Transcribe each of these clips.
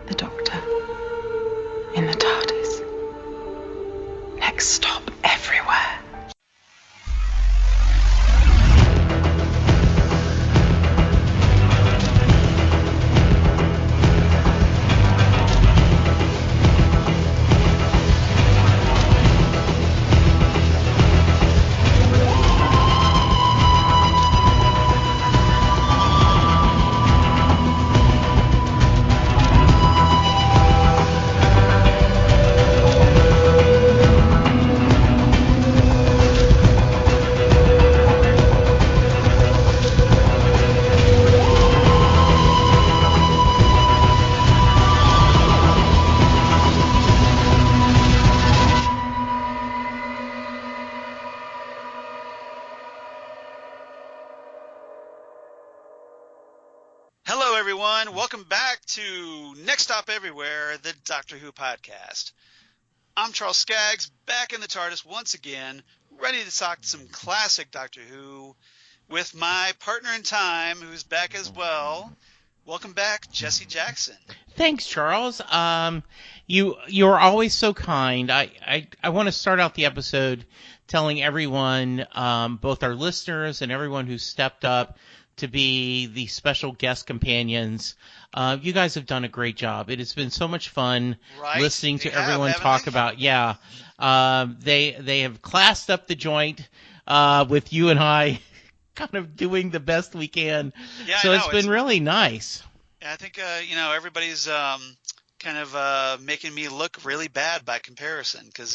The Doctor. In the TARDIS. Next stop, everywhere. Hello, everyone. Welcome back to Next Stop Everywhere, the Doctor Who podcast. I'm Charles Skaggs, back in the TARDIS once again, ready to talk some classic Doctor Who with my partner in time, who's back as well. Welcome back, Jesse Jackson. Thanks, Charles. You're always so kind. I want to start out the episode telling everyone, both our listeners and everyone who stepped up to be the special guest companions. You guys have done a great job. It has been so much fun listening to everyone talk about. Yeah, they have classed up the joint with you and I, kind of doing the best we can. Yeah, so it's been really nice. I think everybody's kind of making me look really bad by comparison, because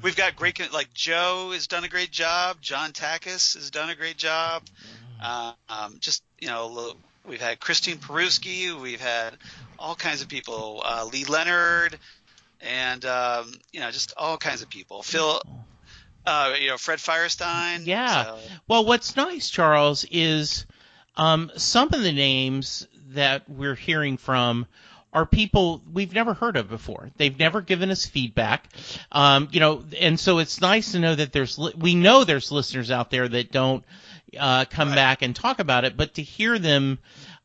we've got great, like Joe has done a great job, John Takis has done a great job. We've had Christine Peruski, we've had all kinds of people, Lee Leonard, and just all kinds of people. Phil, Fred Firestein. Yeah. So. Well, what's nice, Charles, is some of the names that we're hearing from are people we've never heard of before. They've never given us feedback, and so it's nice to know that we know there's listeners out there that don't come back and talk about it, but to hear them,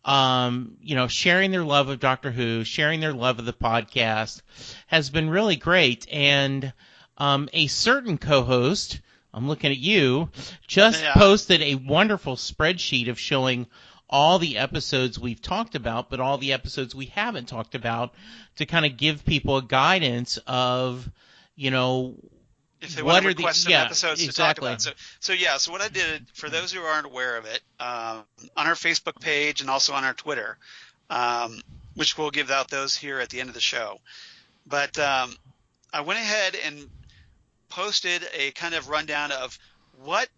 sharing their love of Doctor Who, sharing their love of the podcast has been really great. And a certain co-host, I'm looking at you, just posted a wonderful spreadsheet of showing all the episodes we've talked about, but all the episodes we haven't talked about, to kind of give people a guidance of, if they want to request some episodes exactly. to talk about. So what I did, for those who aren't aware of it, on our Facebook page and also on our Twitter, which we'll give out those here at the end of the show. But I went ahead and posted a kind of rundown of what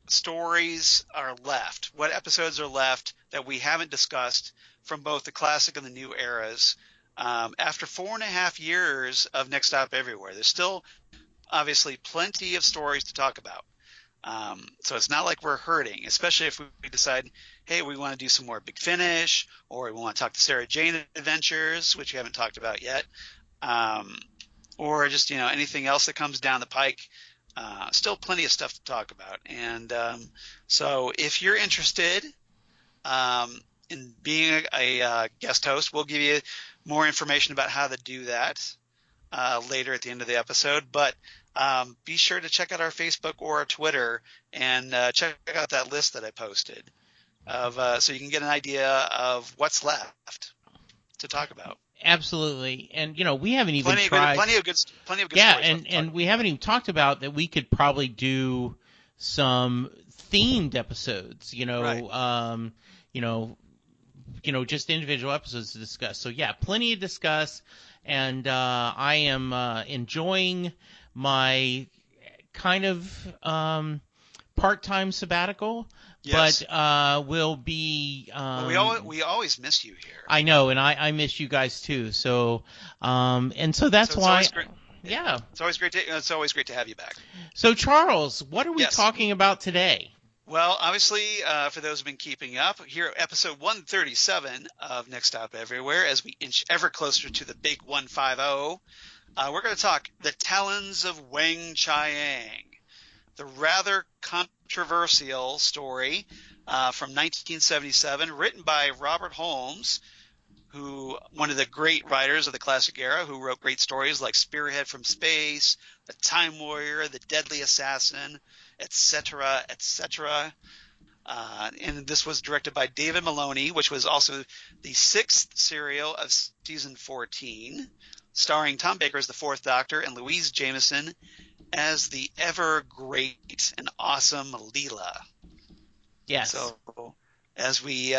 stories are left, what episodes are left that we haven't discussed from both the classic and the new eras. After 4.5 years of Next Stop Everywhere, there's still obviously plenty of stories to talk about. So it's not like we're hurting, especially if we decide, hey, we want to do some more Big Finish, or we want to talk to Sarah Jane Adventures, which we haven't talked about yet, or just anything else that comes down the pike. Still plenty of stuff to talk about. And so if you're interested in being a guest host, we'll give you more information about how to do that later at the end of the episode. But be sure to check out our Facebook or our Twitter and check out that list that I posted so you can get an idea of what's left to talk about. Absolutely. And, we haven't even tried. Plenty of good stories. Yeah, and we haven't even talked about that we could probably do some themed episodes, just individual episodes to discuss. So, yeah, plenty to discuss. And I am enjoying my kind of part-time sabbatical. Yes. But we'll be. We always miss you here. I know, and I miss you guys too. So, that's why. Yeah, it's always great to have you back. So, Charles, what are we talking about today? Well, obviously, for those who've been keeping up, here at episode 137 of Next Stop Everywhere, as we inch ever closer to the big 150, we're going to talk the Talons of Weng-Chiang, the rather controversial story from 1977, written by Robert Holmes, one of the great writers of the classic era, who wrote great stories like Spearhead from Space, The Time Warrior, The Deadly Assassin, etc., etc. And this was directed by David Maloney, which was also the 6th serial of season 14, starring Tom Baker as the 4th Doctor and Louise Jameson as the ever great and awesome Leela. Yes. So as we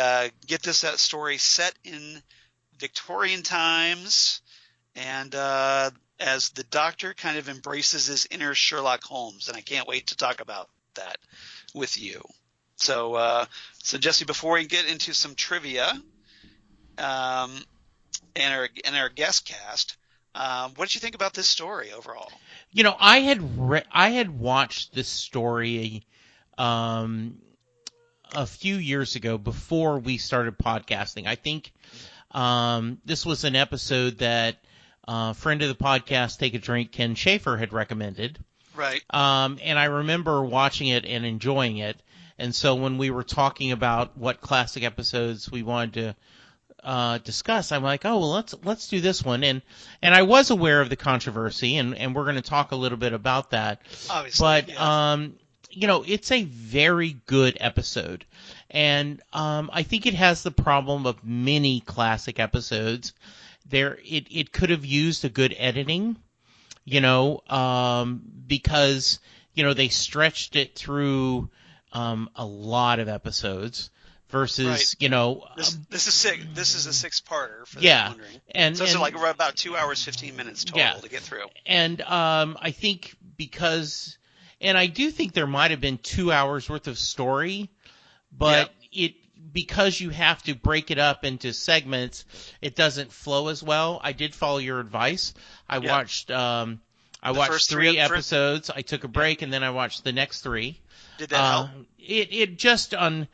get this story set in Victorian times, and as the Doctor kind of embraces his inner Sherlock Holmes, and I can't wait to talk about that with you. So Jesse, before we get into some trivia and our guest cast, what did you think about this story overall? You know, I had watched this story a few years ago before we started podcasting. I think this was an episode that friend of the podcast, Take a Drink, Ken Schaefer, had recommended. Right. And I remember watching it and enjoying it. And so when we were talking about what classic episodes we wanted to discuss, I'm like, oh, well, let's do this one. And I was aware of the controversy, and we're going to talk a little bit about that. Obviously, but yeah. you know, it's a very good episode, and I think it has the problem of many classic episodes. It could have used a good editing, you know, because you know they stretched it through a lot of episodes versus, right. you know, this is sick. This is a 6-parter for yeah, those wondering. and so it's like about 2 hours 15 minutes total to get through. And I think because, and I do think there might have been 2 hours worth of story, but because you have to break it up into segments, it doesn't flow as well. I did follow your advice. I watched watched 3 episodes. I took a break and then I watched the next 3. Did that help? It just on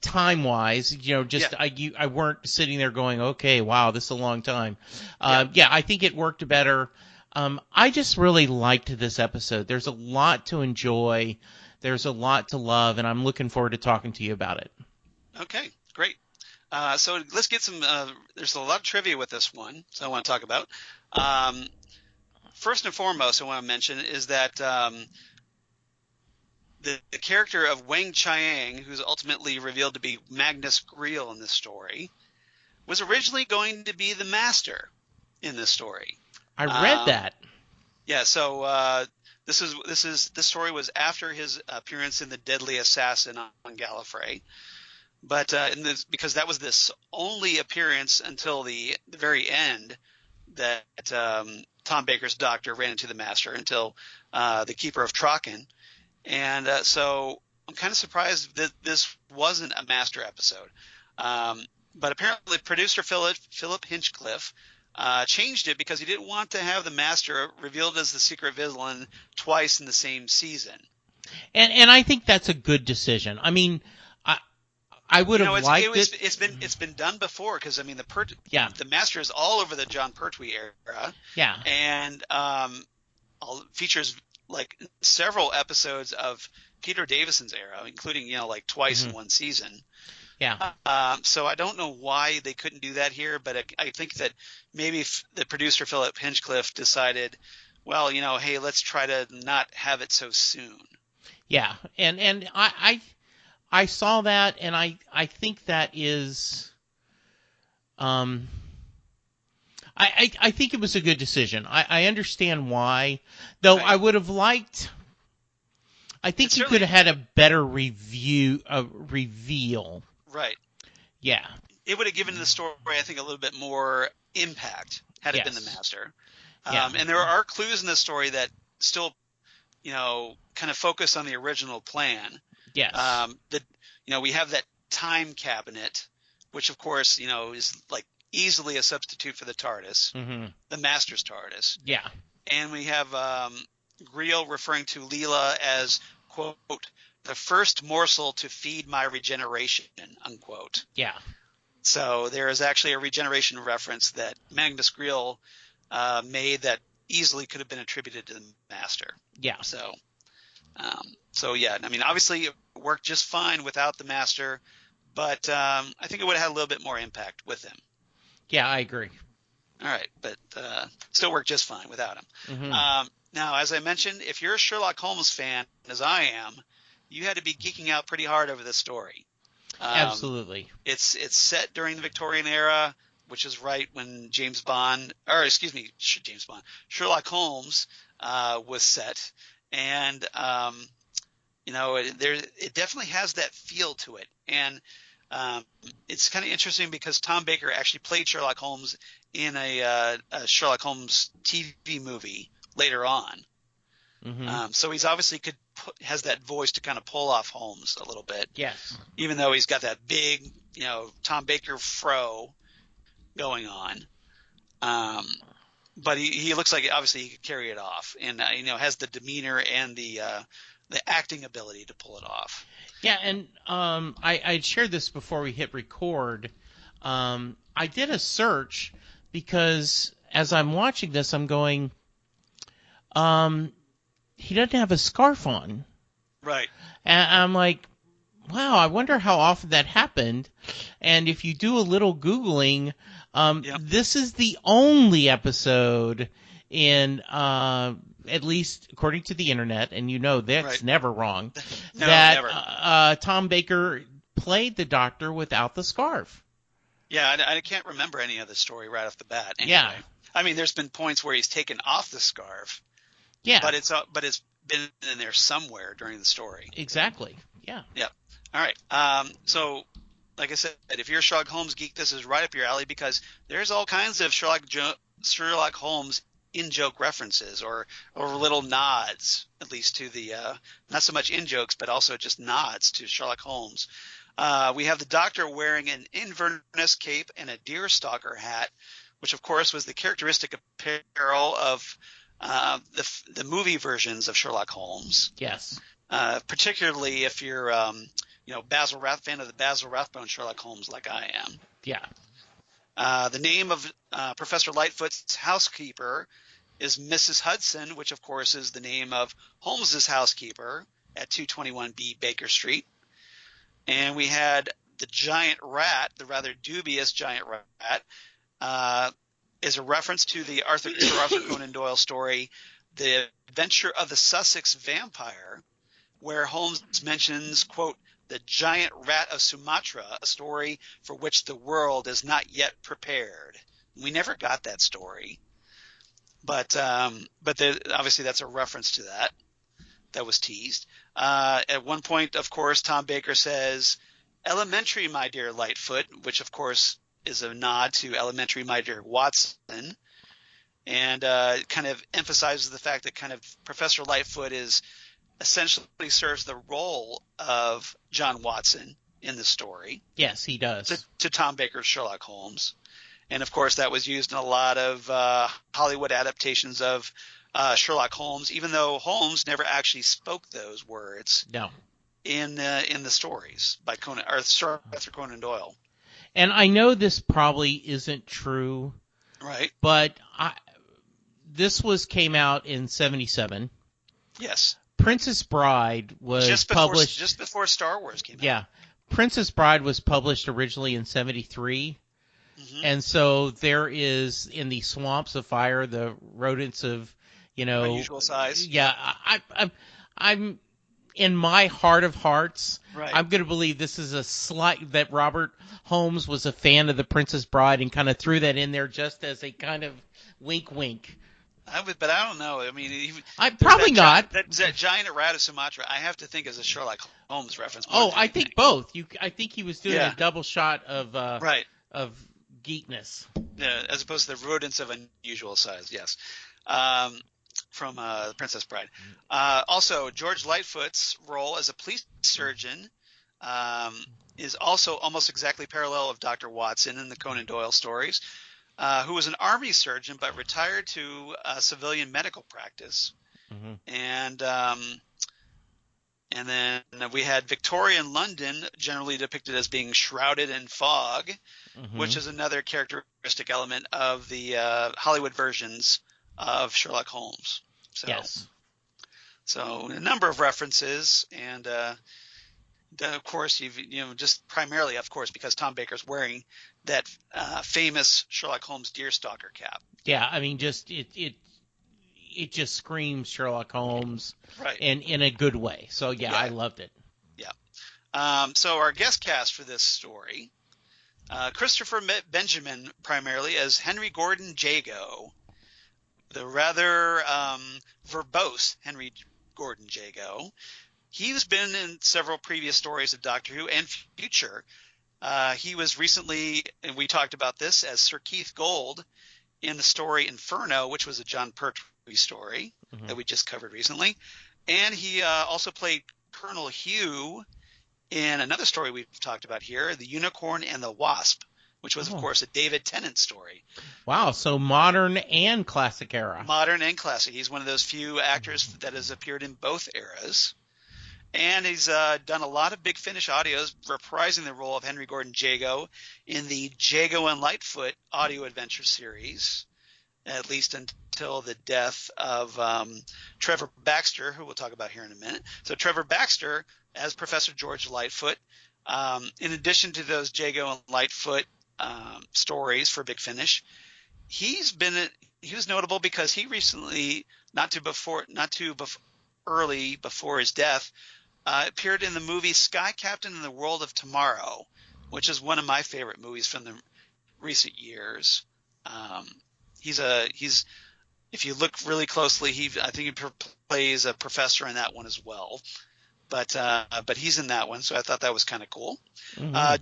time wise, you know, just I weren't sitting there going, okay, wow, this is a long time. I think it worked better. I just really liked this episode. There's a lot to enjoy. There's a lot to love, and I'm looking forward to talking to you about it. Okay, great. So let's get some. There's a lot of trivia with this one, so I want to talk about. First and foremost, I want to mention is that the character of Weng-Chiang, who's ultimately revealed to be Magnus Greel in this story, was originally going to be the Master in this story. I read that. Yeah, so this story was after his appearance in The Deadly Assassin on Gallifrey. But because that was this only appearance until the very end that Tom Baker's Doctor ran into the Master until the Keeper of Traken. And so I'm kind of surprised that this wasn't a Master episode. But apparently producer Philip Hinchcliffe changed it because he didn't want to have the Master revealed as the secret villain twice in the same season. And I think that's a good decision. I mean, I would have liked it. It's been done before because I mean the Master is all over the Jon Pertwee era. Yeah. And features like several episodes of Peter Davison's era, including like twice in one season. Yeah. So I don't know why they couldn't do that here, but I think that maybe the producer Philip Hinchcliffe decided, well, hey, let's try to not have it so soon. Yeah, and I saw that, and I think that is, I think it was a good decision. I understand why, though. Right. I would have liked. I think you could have had a better reveal. Right. Yeah. It would have given the story, I think, a little bit more impact had it been the Master. And there are clues in the story that still, kind of focus on the original plan. Yes. We have that time cabinet, which of course, is like easily a substitute for the TARDIS, the Master's TARDIS. Yeah. And we have Greel referring to Leela as, quote, the first morsel to feed my regeneration, unquote. Yeah. So there is actually a regeneration reference that Magnus Greel made that easily could have been attributed to the Master. Yeah. So yeah, I mean, obviously it worked just fine without the Master, but I think it would have had a little bit more impact with him. Yeah, I agree. All right, but still work just fine without him. Mm-hmm. Now, as I mentioned, if you're a Sherlock Holmes fan, as I am, you had to be geeking out pretty hard over this story. Absolutely. It's set during the Victorian era, which is right when Sherlock Holmes was set, and it definitely has that feel to it, and it's kind of interesting because Tom Baker actually played Sherlock Holmes in a Sherlock Holmes TV movie later on. Mm-hmm. So he's obviously has that voice to kind of pull off Holmes a little bit, Yes. even though he's got that big, Tom Baker fro going on. But he looks like obviously he could carry it off, and has the demeanor and the acting ability to pull it off. Yeah, and I shared this before we hit record. I did a search because as I'm watching this, I'm going, he doesn't have a scarf on. Right. And I'm like, wow, I wonder how often that happened. And if you do a little Googling, Yep. this is the only episode in, at least according to the internet, and that's Right. never wrong, No, that never. Tom Baker played the Doctor without the scarf. Yeah, I can't remember any of the story right off the bat. Anyway. Yeah. I mean, there's been points where he's taken off the scarf. Yeah. But it's been in there somewhere during the story. Exactly. Yeah. Yep. All right. So, like I said, if you're a Sherlock Holmes geek, this is right up your alley because there's all kinds of Sherlock Holmes in-joke references or little nods, at least to the not so much in-jokes, but also just nods to Sherlock Holmes. We have the Doctor wearing an Inverness cape and a deerstalker hat, which of course was the characteristic apparel of the movie versions of Sherlock Holmes. Yes. Particularly if you're fan of the Basil Rathbone Sherlock Holmes like I am. Yeah. The name of Professor Litefoot's housekeeper is Mrs. Hudson, which of course is the name of Holmes's housekeeper at 221B Baker Street. And we had the giant rat, the rather dubious giant rat, is a reference to the Sir Arthur Conan Doyle story, The Adventure of the Sussex Vampire, where Holmes mentions, quote, the giant rat of Sumatra, a story for which the world is not yet prepared. We never got that story. But obviously that's a reference to that. That was teased. At one point, of course, Tom Baker says, "Elementary, my dear Lightfoot," which, of course, is a nod to Elementary, my dear Watson, and kind of emphasizes the fact that kind of Professor Lightfoot essentially serves the role of John Watson in the story. Yes, he does. To Tom Baker's Sherlock Holmes. And, of course, that was used in a lot of Hollywood adaptations of Sherlock Holmes, even though Holmes never actually spoke those words. No. In the stories by Sir Arthur Conan Doyle. And I know this probably isn't true. Right. But this came out in 1977. Yes. Princess Bride was published just before Star Wars came out. Yeah. Princess Bride was published originally in 1973. Mm-hmm. And so there is, in the swamps of fire, the rodents of, unusual size. Yeah. I'm in my heart of hearts, right. I'm going to believe this is that Robert Holmes was a fan of The Princess Bride and kind of threw that in there just as a kind of wink. But I don't know. I mean, probably not. That giant rat of Sumatra, I have to think is a Sherlock Holmes reference. I think both. I think he was doing a double shot of right. of geekness. Yeah, as opposed to the rodents of unusual size. Yes. From The Princess Bride. Also, George Litefoot's role as a police surgeon is also almost exactly parallel of Dr. Watson in the Conan Doyle stories, who was an army surgeon but retired to civilian medical practice. Mm-hmm. And then we had Victorian London generally depicted as being shrouded in fog, mm-hmm. which is another characteristic element of the Hollywood versions of Sherlock Holmes. Yes. So a number of references, and Then, of course, just primarily, of course, because Tom Baker's wearing that famous Sherlock Holmes deerstalker cap. Yeah, I mean, just it just screams Sherlock Holmes, Right. and in a good way. So yeah, Yeah. I loved it. Yeah. So our guest cast for this story, Christopher Benjamin primarily as Henry Gordon Jago, the rather verbose Henry Gordon Jago. He's been in several previous stories of Doctor Who and future. He was recently, and we talked about this, as Sir Keith Gold in the story Inferno, which was a John Pertwee story that we just covered recently. And he also played Colonel Hugh in another story we've talked about here, The Unicorn and the Wasp, which was, of course, a David Tennant story. Wow, so modern and classic era. Modern and classic. He's one of those few actors that has appeared in both eras. And he's done a lot of Big Finish audios, reprising the role of Henry Gordon Jago in the Jago and Litefoot audio adventure series, at least until the death of Trevor Baxter, who we'll talk about here in a minute. So Trevor Baxter as Professor George Litefoot. In addition to those Jago and Litefoot stories for Big Finish, he was notable because he recently, early before his death, appeared in the movie Sky Captain and the World of Tomorrow, which is one of my favorite movies from the recent years. He's if you look really closely, I think he plays a professor in that one as well. But he's in that one, so I thought that was kind of cool.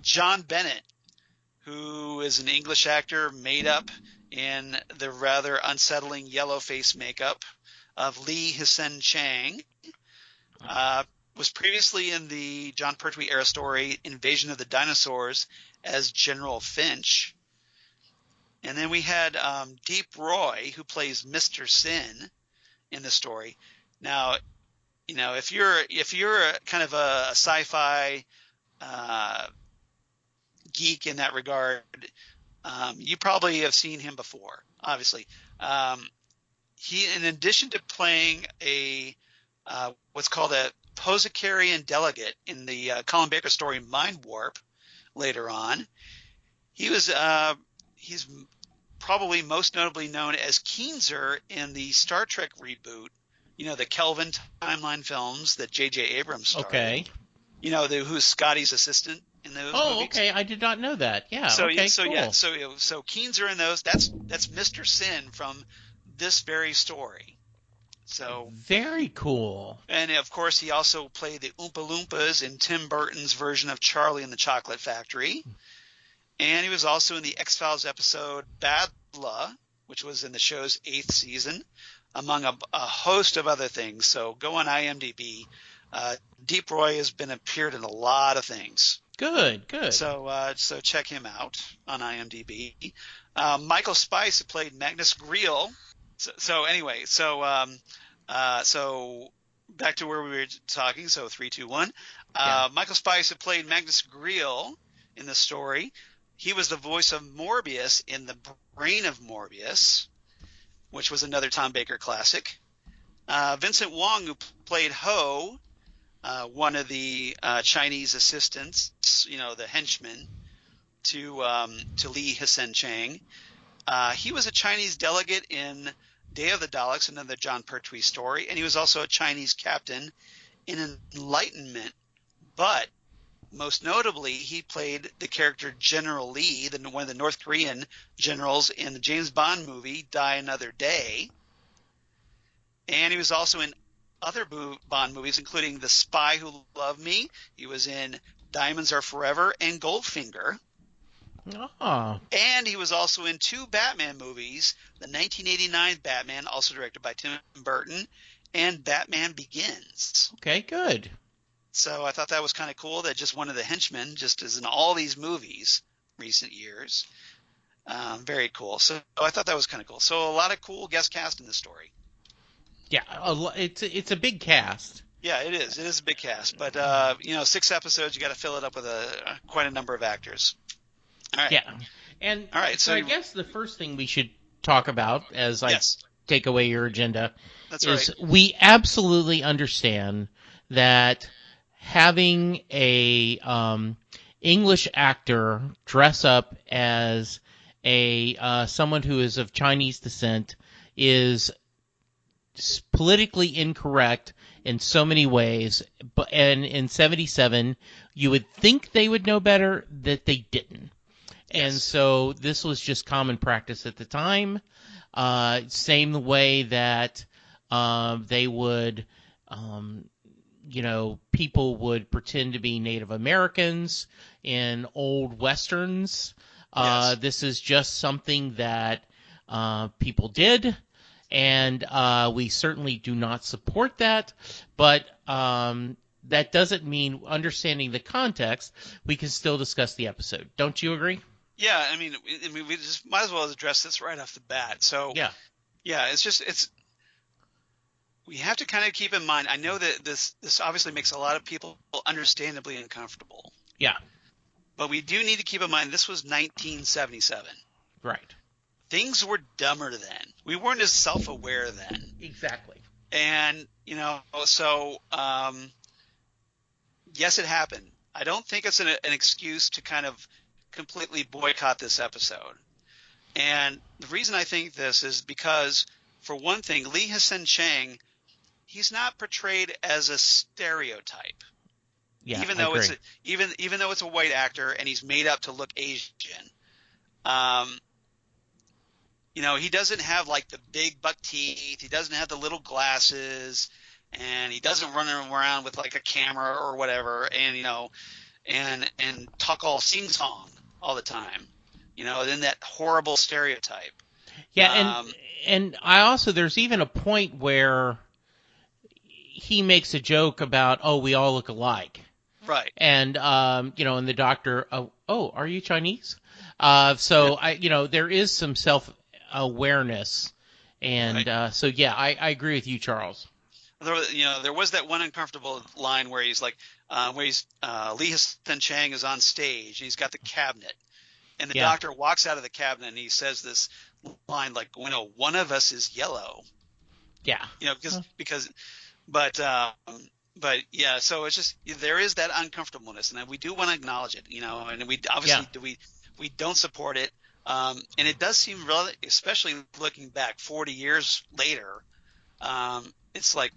John Bennett, who is an English actor made up in the rather unsettling yellow face makeup of Lee Hsien Chang, was previously in the John Pertwee era story Invasion of the Dinosaurs as General Finch. And then we had Deep Roy, who plays Mr. Sin in the story. Now, if you're a kind of a sci-fi geek in that regard, you probably have seen him before, obviously. He, in addition to playing a what's called a Posicarian delegate in the Colin Baker story Mind Warp later on, he's probably most notably known as Keenser in the Star Trek reboot, the Kelvin timeline films that J.J. Abrams starred. Okay. Who's Scotty's assistant in those movies. Oh, okay. I did not know that. Yeah. So cool. Keenser in those. That's Mr. Sin from this very story. So very cool. And of course, he also played the Oompa Loompas in Tim Burton's version of Charlie and the Chocolate Factory. And he was also in the X-Files episode Badla, which was in the show's 8th season, among a host of other things. So go on IMDb. Deep Roy has appeared in a lot of things. Good. So check him out on IMDb. Michael Spice played Magnus Greel. So back to where we were talking. So 3, 2, 1. Michael Spice had played Magnus Greel in the story. He was the voice of Morbius in The Brain of Morbius, which was another Tom Baker classic. Vincent Wong, who played Ho, one of the Chinese assistants, the henchman to Lee Hsien Chang. He was a Chinese delegate in Day of the Daleks, another John Pertwee story, and he was also a Chinese captain in Enlightenment. But most notably, he played the character General Lee, one of the North Korean generals in the James Bond movie Die Another Day. And he was also in other Bond movies, including The Spy Who Loved Me. He was in Diamonds Are Forever and Goldfinger. Oh. And he was also in 2 Batman movies, the 1989 Batman, also directed by Tim Burton, and Batman Begins. Okay, good. So I thought that was kind of cool that just one of the henchmen just is in all these movies recent years. Very cool. So I thought that was kind of cool. So a lot of cool guest cast in this story. Yeah, it's a big cast. Yeah, it is. It is a big cast. But, 6 episodes, you got to fill it up with quite a number of actors. All right. Yeah. And all right, so I guess the first thing we should talk about as I take away your agenda is we absolutely understand that having a English actor dress up as a someone who is of Chinese descent is politically incorrect in so many ways. And in 77, you would think they would know better, that they didn't. And so this was just common practice at the time. Same way that they would, people would pretend to be Native Americans in old Westerns. This is just something that people did. And we certainly do not support that, but that doesn't mean, understanding the context, we can still discuss the episode. Don't you agree? Yeah, I mean, we just might as well address this right off the bat. So, yeah, we have to kind of keep in mind. I know that this obviously makes a lot of people understandably uncomfortable. Yeah, but we do need to keep in mind this was 1977. Right. Things were dumber then. We weren't as self-aware then. Exactly. And, so, yes, it happened. I don't think it's an excuse to kind of completely boycott this episode. And the reason I think this is because, for one thing, Lee Chang, he's not portrayed as a stereotype. Yeah, even though it's a white actor and he's made up to look Asian. He doesn't have like the big buck teeth. He doesn't have the little glasses, and he doesn't run around with like a camera or whatever, and talk all sing song all the time. Then that horrible stereotype. Yeah, and I also, there's even a point where he makes a joke about, oh, we all look alike. Right. And and the doctor, oh, are you Chinese? There is some self-awareness, and right. I agree with you, Charles. There was that one uncomfortable line where he's like, Lee Chang is on stage and he's got the cabinet, and the doctor walks out of the cabinet and he says this line like, one of us is yellow. Yeah. But yeah, so it's just, there is that uncomfortableness, and we do want to acknowledge it, and we obviously we don't support it. And it does seem really, especially looking back 40 years later, it's like,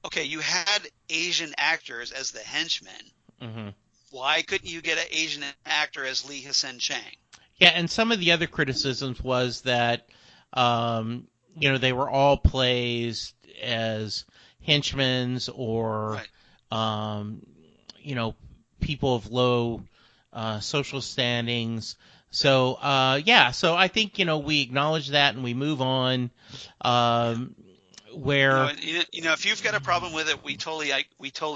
okay, you had Asian actors as the henchmen. Mm-hmm. Why couldn't you get an Asian actor as Lee Chang? Yeah, and some of the other criticisms was that, they were all plays as henchmen or, right. People of low social standings. So, so I think, we acknowledge that and we move on. Where if you've got a problem with it, we totally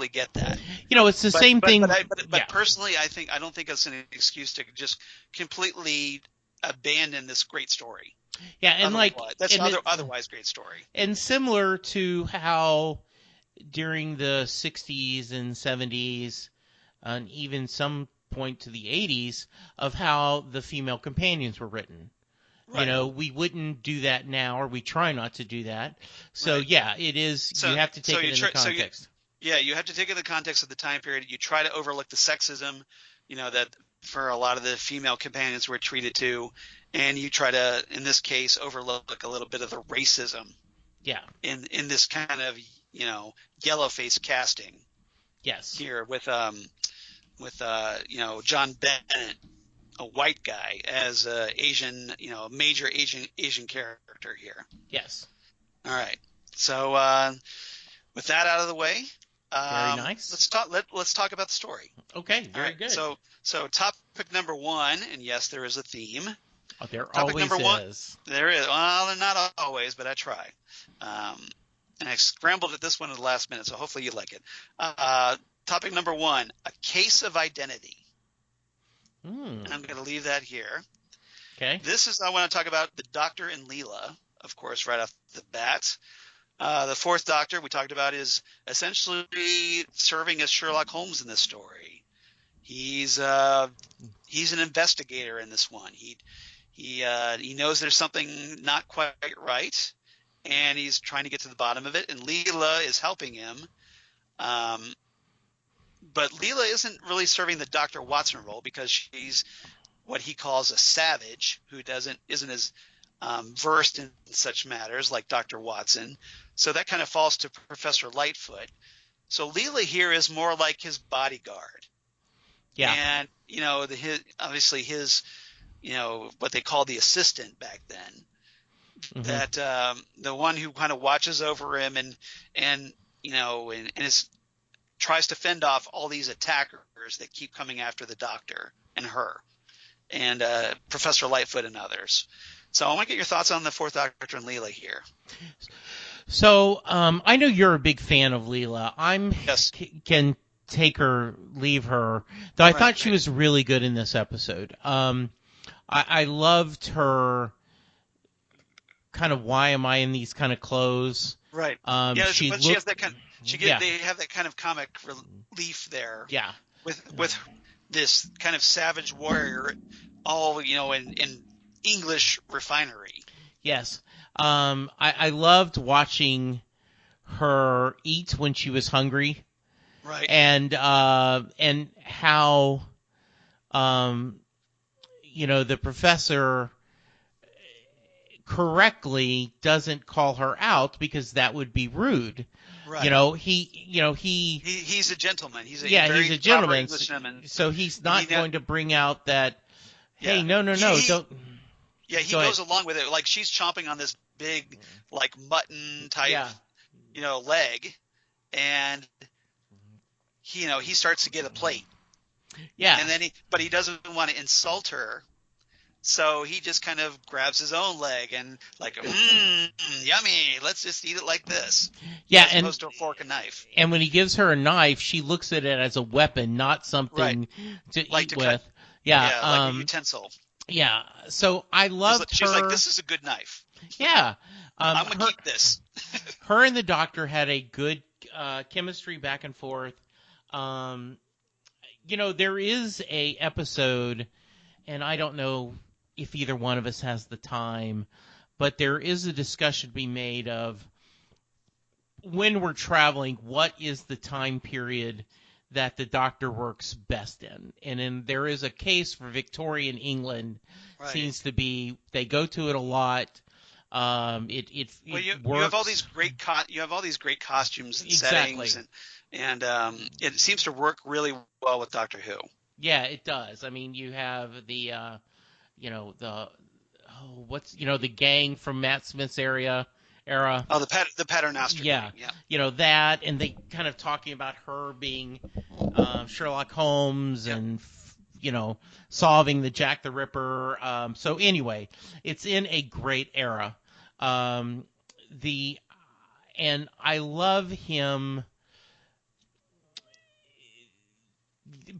get that. It's the same thing. But personally, I don't think it's an excuse to just completely abandon this great story. Yeah, and otherwise great story. And similar to how during the 60s and 70s, and even some point to the 80s, of how the female companions were written. Right. We wouldn't do that now, or we try not to do that. So, right. It is, you have to take it in the context. You have to take it in the context of the time period. You try to overlook the sexism, that for a lot of the female companions were treated to, and you try to, in this case, overlook a little bit of the racism. Yeah. In this kind of, yellow face casting. Yes. Here with John Bennett, a white guy, as a Asian, major Asian character here. Yes. All right. So with that out of the way, very nice. Let's talk about the story. Okay. Very good. So topic number one, and yes, there is a theme. Oh, there topic always number is. There is. Well, they're not always, but I try. And I scrambled at this one at the last minute, so hopefully you like it. Topic number one: a case of identity. And I'm going to leave that here. Okay. I want to talk about the Doctor and Leela, of course, right off the bat. The fourth Doctor we talked about is essentially serving as Sherlock Holmes in this story. He's an investigator in this one. He knows there's something not quite right, and he's trying to get to the bottom of it. And Leela is helping him. but Leela isn't really serving the Dr. Watson role because she's what he calls a savage who isn't as versed in such matters like Dr. Watson. So that kind of falls to Professor Litefoot. So Leela here is more like his bodyguard. Yeah. And, obviously his, what they called the assistant back then. Mm-hmm. That the one who kind of watches over him and tries to fend off all these attackers that keep coming after the doctor and her and Professor Litefoot and others. So I want to get your thoughts on the Fourth Doctor and Leela here. So I know you're a big fan of Leela. Yes. Can take her, leave her. Though I thought she was really good in this episode. I loved her kind of why am I in these kind of clothes. Right. But she has that kind. They have that kind of comic relief there. Yeah. With this kind of savage warrior, all in English refinery. Yes. I loved watching her eat when she was hungry. Right. And how the professor correctly doesn't call her out because that would be rude. Right. He's a gentleman. He's a gentleman. Englishman. So he's not going to bring out that. Hey, no, don't. Yeah, he goes along with it. Like she's chomping on this big, like mutton type, leg, and he starts to get a plate. Yeah. And then he doesn't want to insult her. So he just kind of grabs his own leg and like, yummy, let's just eat it like this. Yeah, as opposed to a fork and knife. And when he gives her a knife, she looks at it as a weapon, not something to eat with. Like a utensil. Yeah, so I loved her. She's like, this is a good knife. Yeah. I'm going to keep this. Her and the doctor had a good chemistry back and forth. There is a episode, and I don't know if either one of us has the time, but there is a discussion to be made of when we're traveling, what is the time period that the doctor works best in? And there is a case for Victorian England. Right. Seems to be, they go to it a lot. It works. You have all these great costumes and settings, and it seems to work really well with Doctor Who. Yeah, it does. I mean, you have the the gang from Matt Smith's era. Oh, the Paternoster. Yeah. Yeah. That, and they kind of talking about her being Sherlock Holmes and solving the Jack the Ripper. So anyway, it's in a great era. And I love him.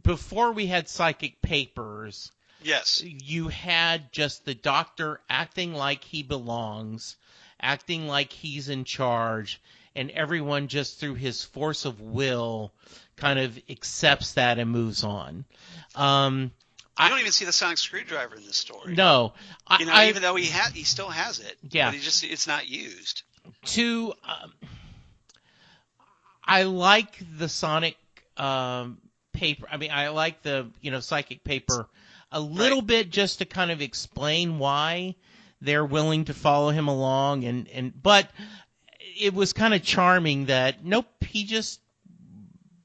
Before we had psychic papers, yes, you had just the doctor acting like he belongs, acting like he's in charge, and everyone just through his force of will kind of accepts that and moves on. I don't even see the sonic screwdriver in this story. No, even though he still has it. Yeah, but it's not used. I like the sonic paper. I mean, I like the psychic paper a little bit just to kind of explain why they're willing to follow him along, but it was kind of charming that nope, he just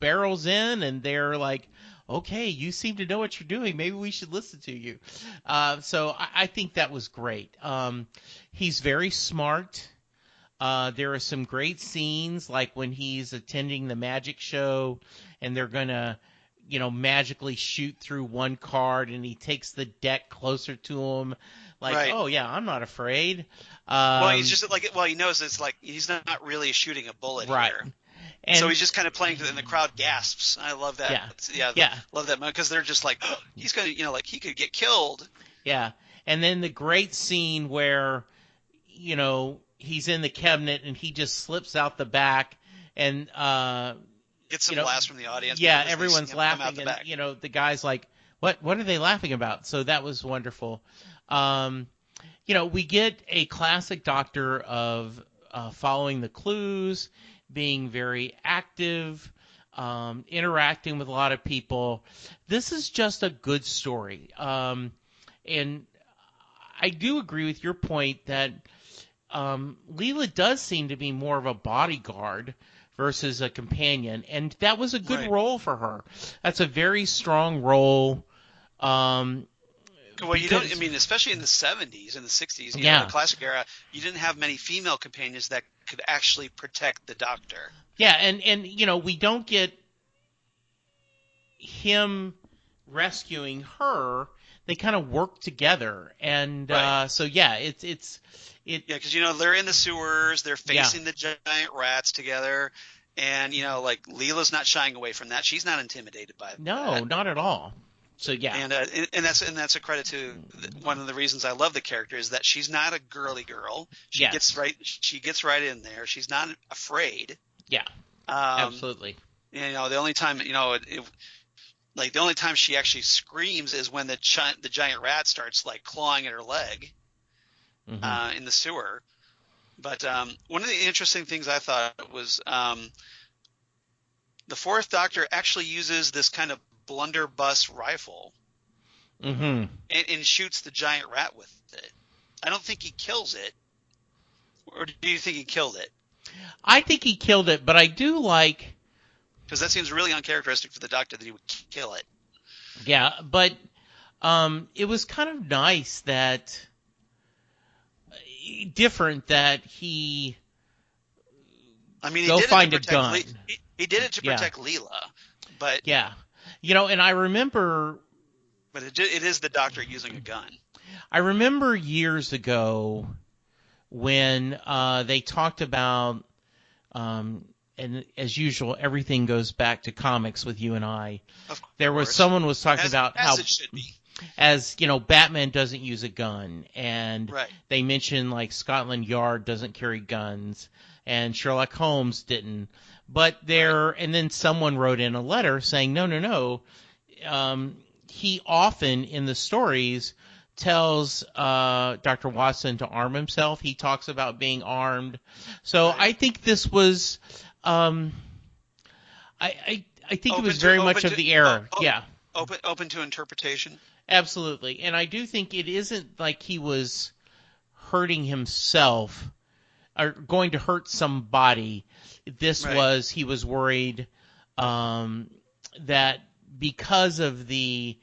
barrels in and they're like, okay, you seem to know what you're doing. Maybe we should listen to you. So I think that was great. He's very smart. There are some great scenes, like when he's attending the magic show and they're going to, magically shoot through one card and he takes the deck closer to him. Like, oh, yeah, I'm not afraid. He's just he knows it's like he's not really shooting a bullet here. And so he's just kind of playing and the crowd gasps. I love that. Love that moment because they're just like, oh, he's going to, like he could get killed. Yeah. And then the great scene where, he's in the cabinet and he just slips out the back and gets some laughs from the audience. Yeah, everyone's laughing and the guy's like, what are they laughing about? So that was wonderful. We get a classic doctor of following the clues, being very active, interacting with a lot of people. This is just a good story. And I do agree with your point that Leela does seem to be more of a bodyguard versus a companion, and that was a good role for her. That's a very strong role. Well, you don't. I mean, especially in the 70s and the 60s, you know, the classic era, you didn't have many female companions that could actually protect the Doctor. Yeah, and you know, we don't get him rescuing her. They kind of work together, and so yeah, it's because you know they're in the sewers, they're facing the giant rats together, and you know, like Leela's not shying away from that. She's not intimidated by that. No, not at all. So yeah, and that's a credit to one of the reasons I love the character is that she's not a girly girl. She gets right in there. She's not afraid. Yeah, absolutely. You know, the only time the only time she actually screams is when the giant rat starts like clawing at her leg in the sewer. But one of the interesting things I thought was the Fourth Doctor actually uses this kind of blunderbuss rifle and shoots the giant rat with it. I don't think he kills it. Or do you think he killed it? I think he killed it, but I do like... Because that seems really uncharacteristic for the Doctor that he would kill it. Yeah, but it was kind of nice that... different that he... I mean, go find a gun. He did it to protect Leela, but... Yeah. You know, and I remember... But it is the Doctor using a gun. I remember years ago when they talked about, and as usual, everything goes back to comics with you and I. Someone was talking about how, it should be. As you know, Batman doesn't use a gun, and they mentioned like Scotland Yard doesn't carry guns, and Sherlock Holmes didn't. But and then someone wrote in a letter saying, no. He often in the stories tells Dr. Watson to arm himself. He talks about being armed. So I think this was, I think it was very much of the era. Open to interpretation. Absolutely. And I do think it isn't like he was hurting himself or going to hurt somebody. This was, he was worried that because of the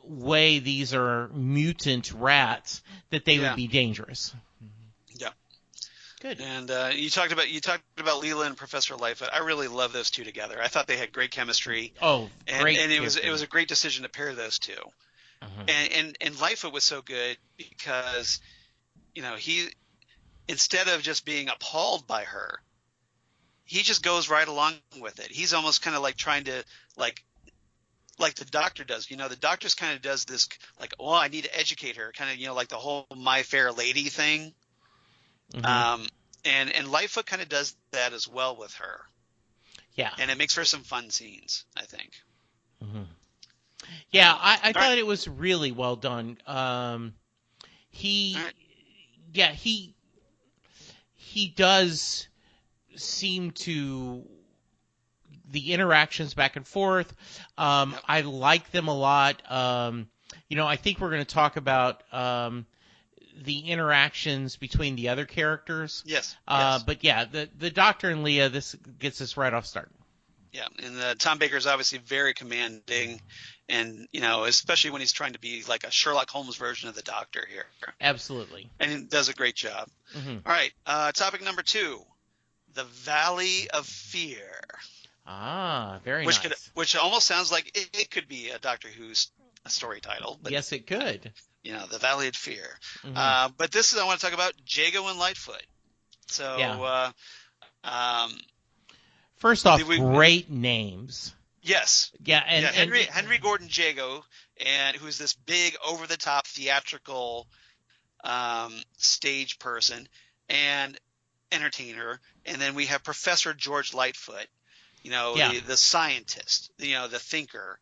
way these are mutant rats, that they would be dangerous. Yeah. Good. And you talked about Leela and Professor Litefoot. I really love those two together. I thought they had great chemistry. Oh, great! And it was a great decision to pair those two. And Litefoot was so good because, you know, he, instead of just being appalled by her, he just goes right along with it. He's almost kind of like trying to like the Doctor does. You know, the Doctor's kind of does this like, oh, I need to educate her, kind of, you know, like the whole My Fair Lady thing. And Litefoot kind of does that as well with her. Yeah. And it makes for some fun scenes, I think. Yeah, I thought it was really well done. He does seem to, the interactions back and forth, I like them a lot. You know, I think we're going to talk about the interactions between the other characters. Yes. But yeah, the Doctor and Leah, this gets us right off start. Yeah, and Tom Baker is obviously very commanding, and you know, especially when he's trying to be like a Sherlock Holmes version of the Doctor here. Absolutely. And he does a great job. All right, topic number 2, the Valley of Fear. Ah, very nice. Which almost sounds like it could be a Doctor Who's story title. But, yes, it could. You know, the Valley of Fear. But this is, I want to talk about Jago and Litefoot. So, first off, great names. Yes. Yeah, and Henry Gordon Jago, and who's this big, over-the-top theatrical stage person and entertainer, and then we have Professor George Litefoot, you know, the scientist, you know, the thinker,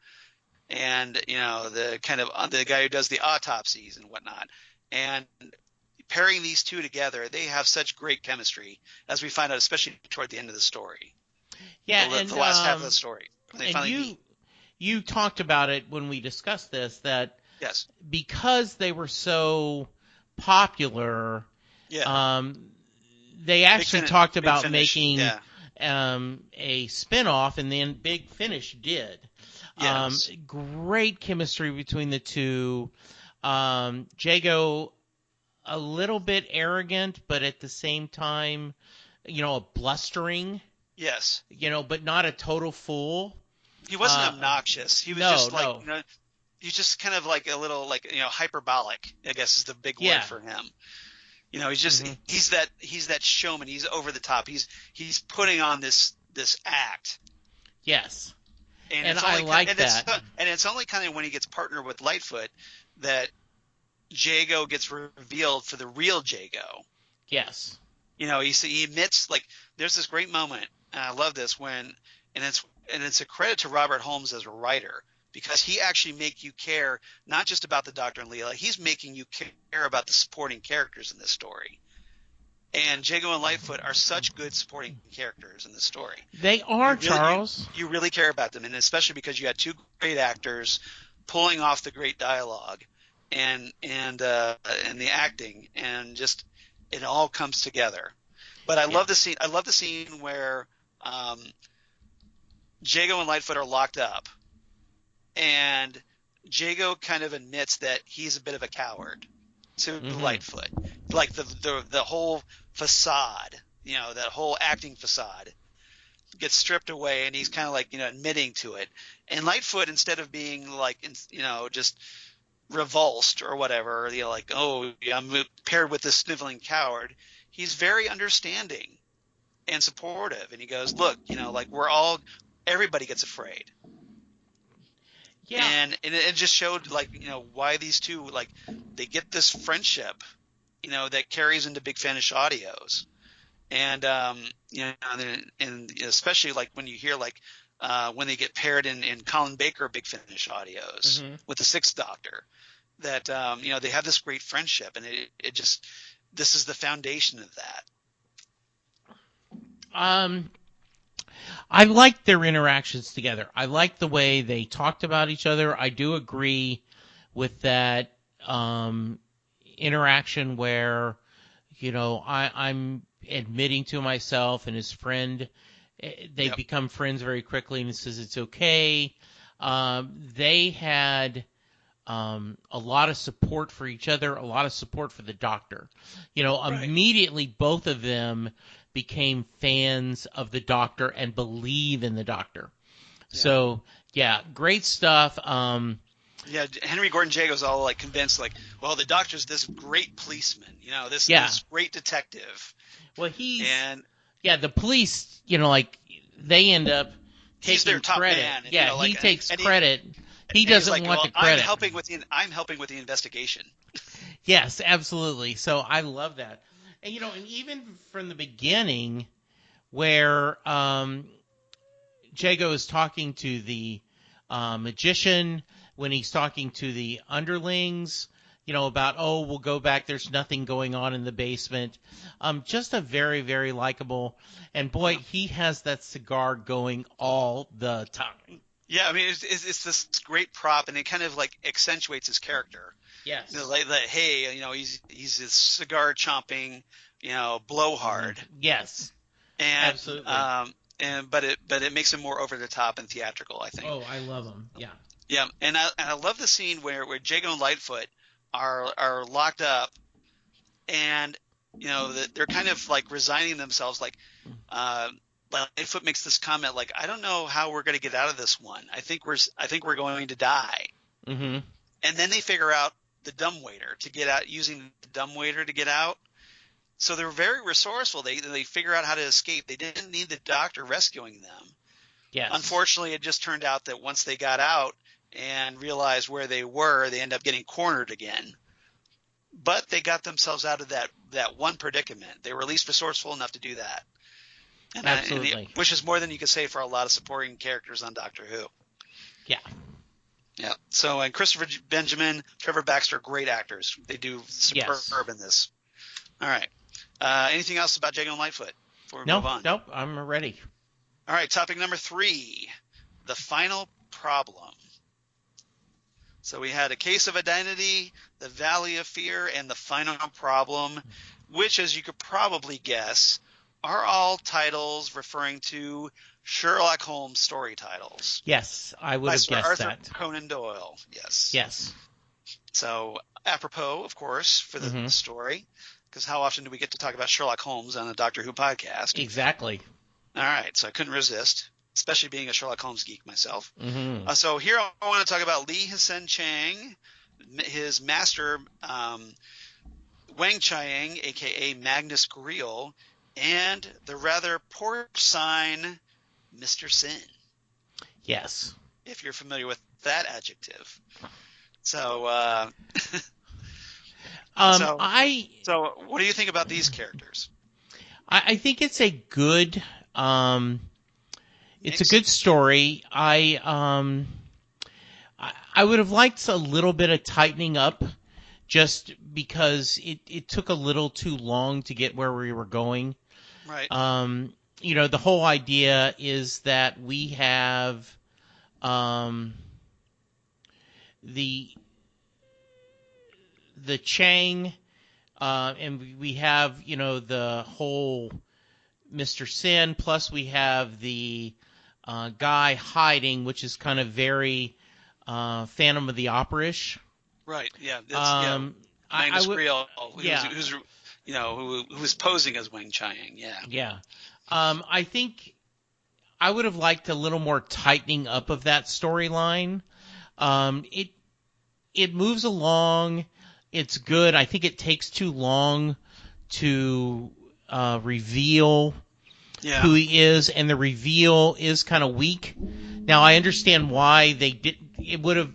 and you know, the kind of the guy who does the autopsies and whatnot, and pairing these two together, they have such great chemistry, as we find out, especially toward the end of the story. Yeah, the last half of the story. When they and finally meet. you talked about it when we discussed this, that Yes. because they were so popular, Yeah. they actually talked Big about Finish. making Yeah. a spin-off, and then Big Finish did. Yes. Great chemistry between the two. Jago, a little bit arrogant, but at the same time, a blustering, Yes. but not a total fool. He wasn't obnoxious. He was No, just like, no. he's just kind of like a little like, hyperbolic, I guess is the big Yeah. word for him. He's that showman. He's over the top. He's putting on this act. Yes. And And it's I only like that. and it's only kind of when he gets partnered with Lightfoot that Jago gets revealed for the real Jago. Yes. He admits, like, there's this great moment, and I love this and it's a credit to Robert Holmes as a writer, because he actually make you care not just about the Doctor and Leela, he's making you care about the supporting characters in this story. And Jago and Lightfoot are such good supporting characters in this story. They are, Charles. You really care about them, and especially because you had two great actors pulling off the great dialogue and the acting, and just it all comes together. But I love the scene. I love the scene where Jago and Lightfoot are locked up, and Jago kind of admits that he's a bit of a coward to Lightfoot. Like the whole facade, that whole acting facade gets stripped away, and he's kind of like, admitting to it. And Lightfoot, instead of being like, just revulsed or whatever, like, oh, I'm paired with this sniveling coward, he's very understanding and supportive. And he goes, look, like everybody gets afraid. Yeah. And it just showed, like, why these two, like, they get this friendship, that carries into Big Finish audios. And, and especially like when you hear, like, when they get paired in Colin Baker Big Finish audios with the Sixth Doctor, that, they have this great friendship, and it just, this is the foundation of that. I liked their interactions together. I liked the way they talked about each other. I do agree with that interaction where, I'm admitting to myself and his friend, they become friends very quickly, and he says it's okay. They had a lot of support for each other, a lot of support for the Doctor. Right. Immediately both of them became fans of the Doctor and believe in the Doctor. Yeah. So, great stuff. Henry Gordon Jago's all like convinced, like, well, the Doctor's this great policeman, this great detective. Well, the police, like, they end up he's taking their top credit. man. And, like, he takes credit. He doesn't want the credit. I'm helping with the investigation. Yes, absolutely. So I love that. And, and even from the beginning, where Jago is talking to the magician, when he's talking to the underlings, about, we'll go back, there's nothing going on in the basement. Just a very, very likable. And, boy, he has that cigar going all the time. Yeah, I mean, it's this great prop, and it kind of, like, accentuates his character. Yes. Like, hey, he's this cigar chomping, blowhard. Yes. And, absolutely. But it makes him more over the top and theatrical, I think. Oh, I love him. Yeah. Yeah, and I love the scene where Jago and Lightfoot are locked up, and they're kind of like resigning themselves. Like, Lightfoot makes this comment, like, I don't know how we're going to get out of this one. I think we're going to die. Mm-hmm. And then they figure out the dumbwaiter to get out, using the dumbwaiter to get out. So they're very resourceful. They figure out how to escape. They didn't need the Doctor rescuing them. Yes. Unfortunately, it just turned out that once they got out and realized where they were, they end up getting cornered again. But they got themselves out of that one predicament. They were at least resourceful enough to do that. And absolutely. Which is more than you could say for a lot of supporting characters on Doctor Who. Yeah. Yeah. So, and Christopher Benjamin, Trevor Baxter, great actors. They do superb in this. All right. Anything else about Jago and Lightfoot before we move on? Nope. I'm ready. All right, topic number 3, the final problem. So we had a case of identity, the valley of fear, and the final problem, which, as you could probably guess, are all titles referring to Sherlock Holmes story titles Yes, I would by have Sir guessed Arthur that. Conan Doyle. Yes. Yes. So apropos, of course, for the story, because how often do we get to talk about Sherlock Holmes on a Doctor Who podcast? Exactly. All right, so I couldn't resist, especially being a Sherlock Holmes geek myself. Mm-hmm. So here I want to talk about Lee Hsien-Chang, his master Weng-Chiang, a.k.a. Magnus Greel, and the rather porcine Mr. Sin, Yes. if you're familiar with that adjective. So, so what do you think about these characters? I think it's a good it's a good story. I would have liked a little bit of tightening up, just because it took a little too long to get where we were going. Right. The whole idea is that we have the Chang, and we have the whole Mr. Sin, plus we have the guy hiding, which is kind of very Phantom of the Opera-ish. Right. Yeah. That's, Magnus Greel, who's who was posing as Weng-Chiang. Yeah. Yeah. I think I would have liked a little more tightening up of that storyline. It moves along. It's good. I think it takes too long to reveal who he is, and the reveal is kind of weak. Now, I understand why they did. It would have,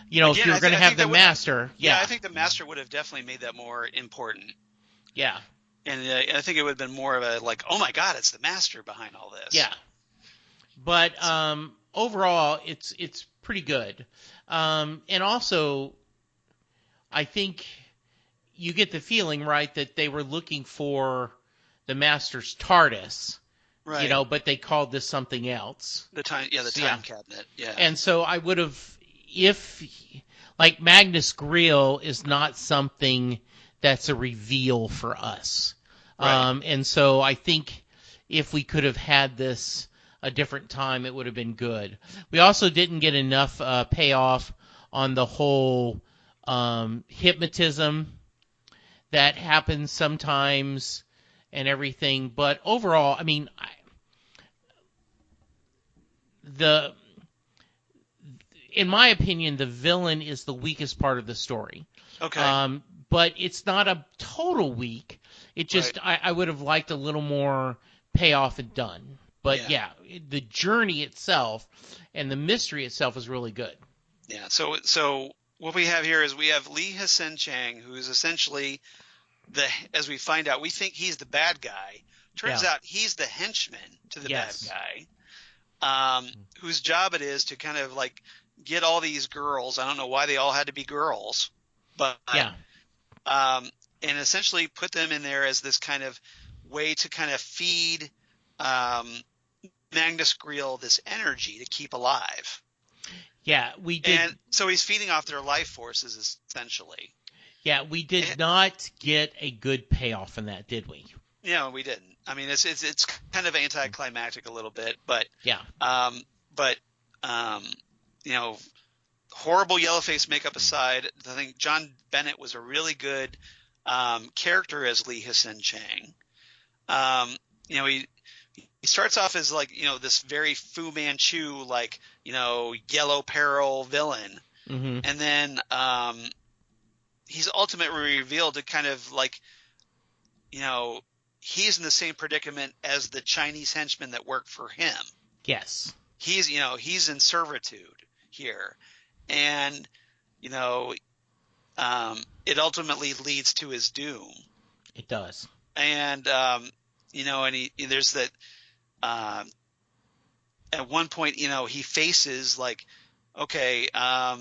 if you were going to have the master. Yeah, I think the master would have definitely made that more important. Yeah. And I think it would have been more of a like, oh my God, it's the master behind all this. Yeah. But overall, it's pretty good. And also, I think you get the feeling, right, that they were looking for the master's TARDIS, right? But they called this something else. The time cabinet. Yeah. And so I would have, like Magnus Greel is not something that's a reveal for us. Right. And so I think if we could have had this a different time, it would have been good. We also didn't get enough payoff on the whole hypnotism that happens sometimes and everything. But overall, I mean, in my opinion, the villain is the weakest part of the story. Okay. But it's not a total weak. It just, right. I would have liked a little more payoff and done. But yeah, the journey itself and the mystery itself is really good. Yeah. So what we have here is we have Lee Hsien-Chang, who is essentially as we find out, we think he's the bad guy. Turns out he's the henchman to the bad guy, whose job it is to kind of like get all these girls. I don't know why they all had to be girls, but and essentially put them in there as this kind of way to kind of feed Magnus Greel this energy to keep alive. Yeah, we did. And so he's feeding off their life forces essentially. Yeah, we did not get a good payoff in that, did we? Yeah, we didn't. I mean, it's kind of anticlimactic a little bit, but horrible yellowface makeup aside, I think John Bennett was a really good character as Lee Hsien-Chang. He starts off as like this very Fu Manchu like yellow peril villain, and then he's ultimately revealed to kind of like, he's in the same predicament as the Chinese henchmen that work for him. Yes. He's in servitude here. And, it ultimately leads to his doom. It does. And, there's that, at one point, he faces like, okay, I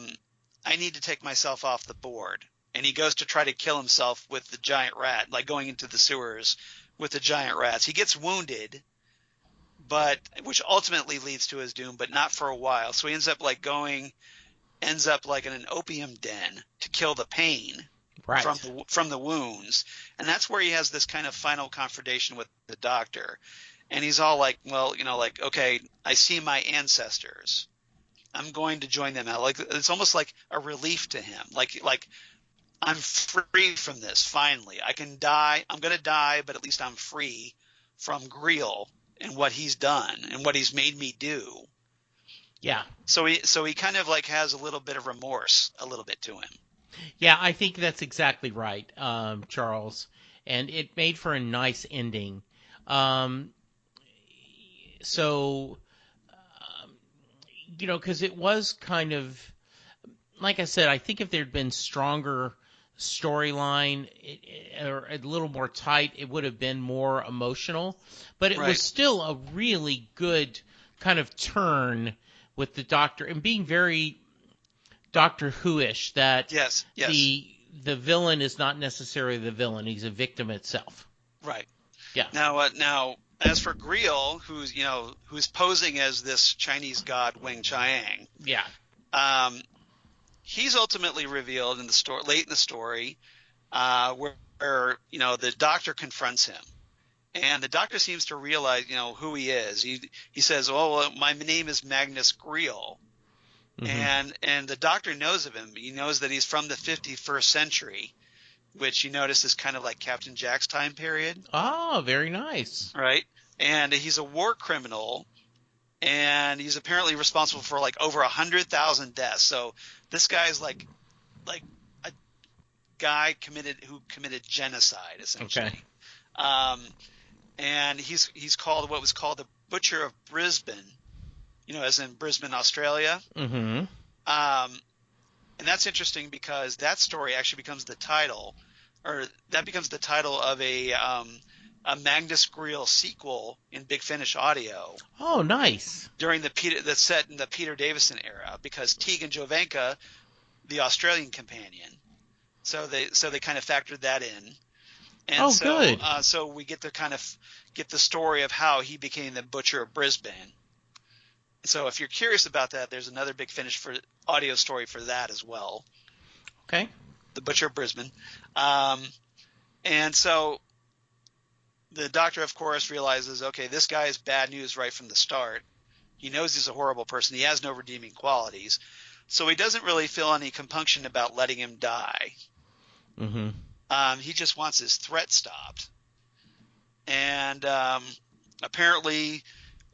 need to take myself off the board. And he goes to try to kill himself with the giant rat, like going into the sewers with the giant rats. He gets wounded, but which ultimately leads to his doom, but not for a while. So he ends up in an opium den to kill the pain Right. from the wounds, and that's where he has this kind of final confrontation with the doctor, and he's all like, well, like, okay, I see my ancestors, I'm going to join them now. Like, it's almost like a relief to him, like I'm free from this finally. I can die, I'm going to die, but at least I'm free from Greel and what he's done and what he's made me do. Yeah. So he kind of like has a little bit of remorse, a little bit to him. Yeah, I think that's exactly right, Charles. And it made for a nice ending. Um, so, because it was kind of, like I said, I think if there'd been stronger storyline or a little more tight, it would have been more emotional. But it Right. was still a really good kind of turn with the Doctor and being very Doctor Who-ish, that Yes. the villain is not necessarily the villain; he's a victim itself. Right. Yeah. Now, as for Greel, who's posing as this Chinese god Weng-Chiang, Yeah. he's ultimately revealed in the story, late in the story, where the Doctor confronts him, and the Doctor seems to realize who he is. He says, "Oh, well, my name is Magnus Greel." Mm-hmm. And the Doctor knows of him. He knows that he's from the 51st century, which you notice is kind of like Captain Jack's time period. Oh, very nice. Right. And he's a war criminal, and he's apparently responsible for like over 100,000 deaths. So this guy's like a guy who committed genocide, essentially. Okay. And he's called what was called the Butcher of Brisbane, as in Brisbane, Australia. Mm-hmm. And that's interesting because that story actually becomes the title, of a Magnus Greel sequel in Big Finish Audio Oh, nice. during that's set in the Peter Davison era, because Tegan Jovenka, the Australian companion, so they kind of factored that in. And good. So we get to kind of get the story of how he became the Butcher of Brisbane. So if you're curious about that, there's another Big Finish for audio story for that as well. Okay. The Butcher of Brisbane. And so the Doctor, of course, realizes, okay, this guy is bad news right from the start. He knows he's a horrible person. He has no redeeming qualities. So he doesn't really feel any compunction about letting him die. Mm-hmm. He just wants his threat stopped. And apparently,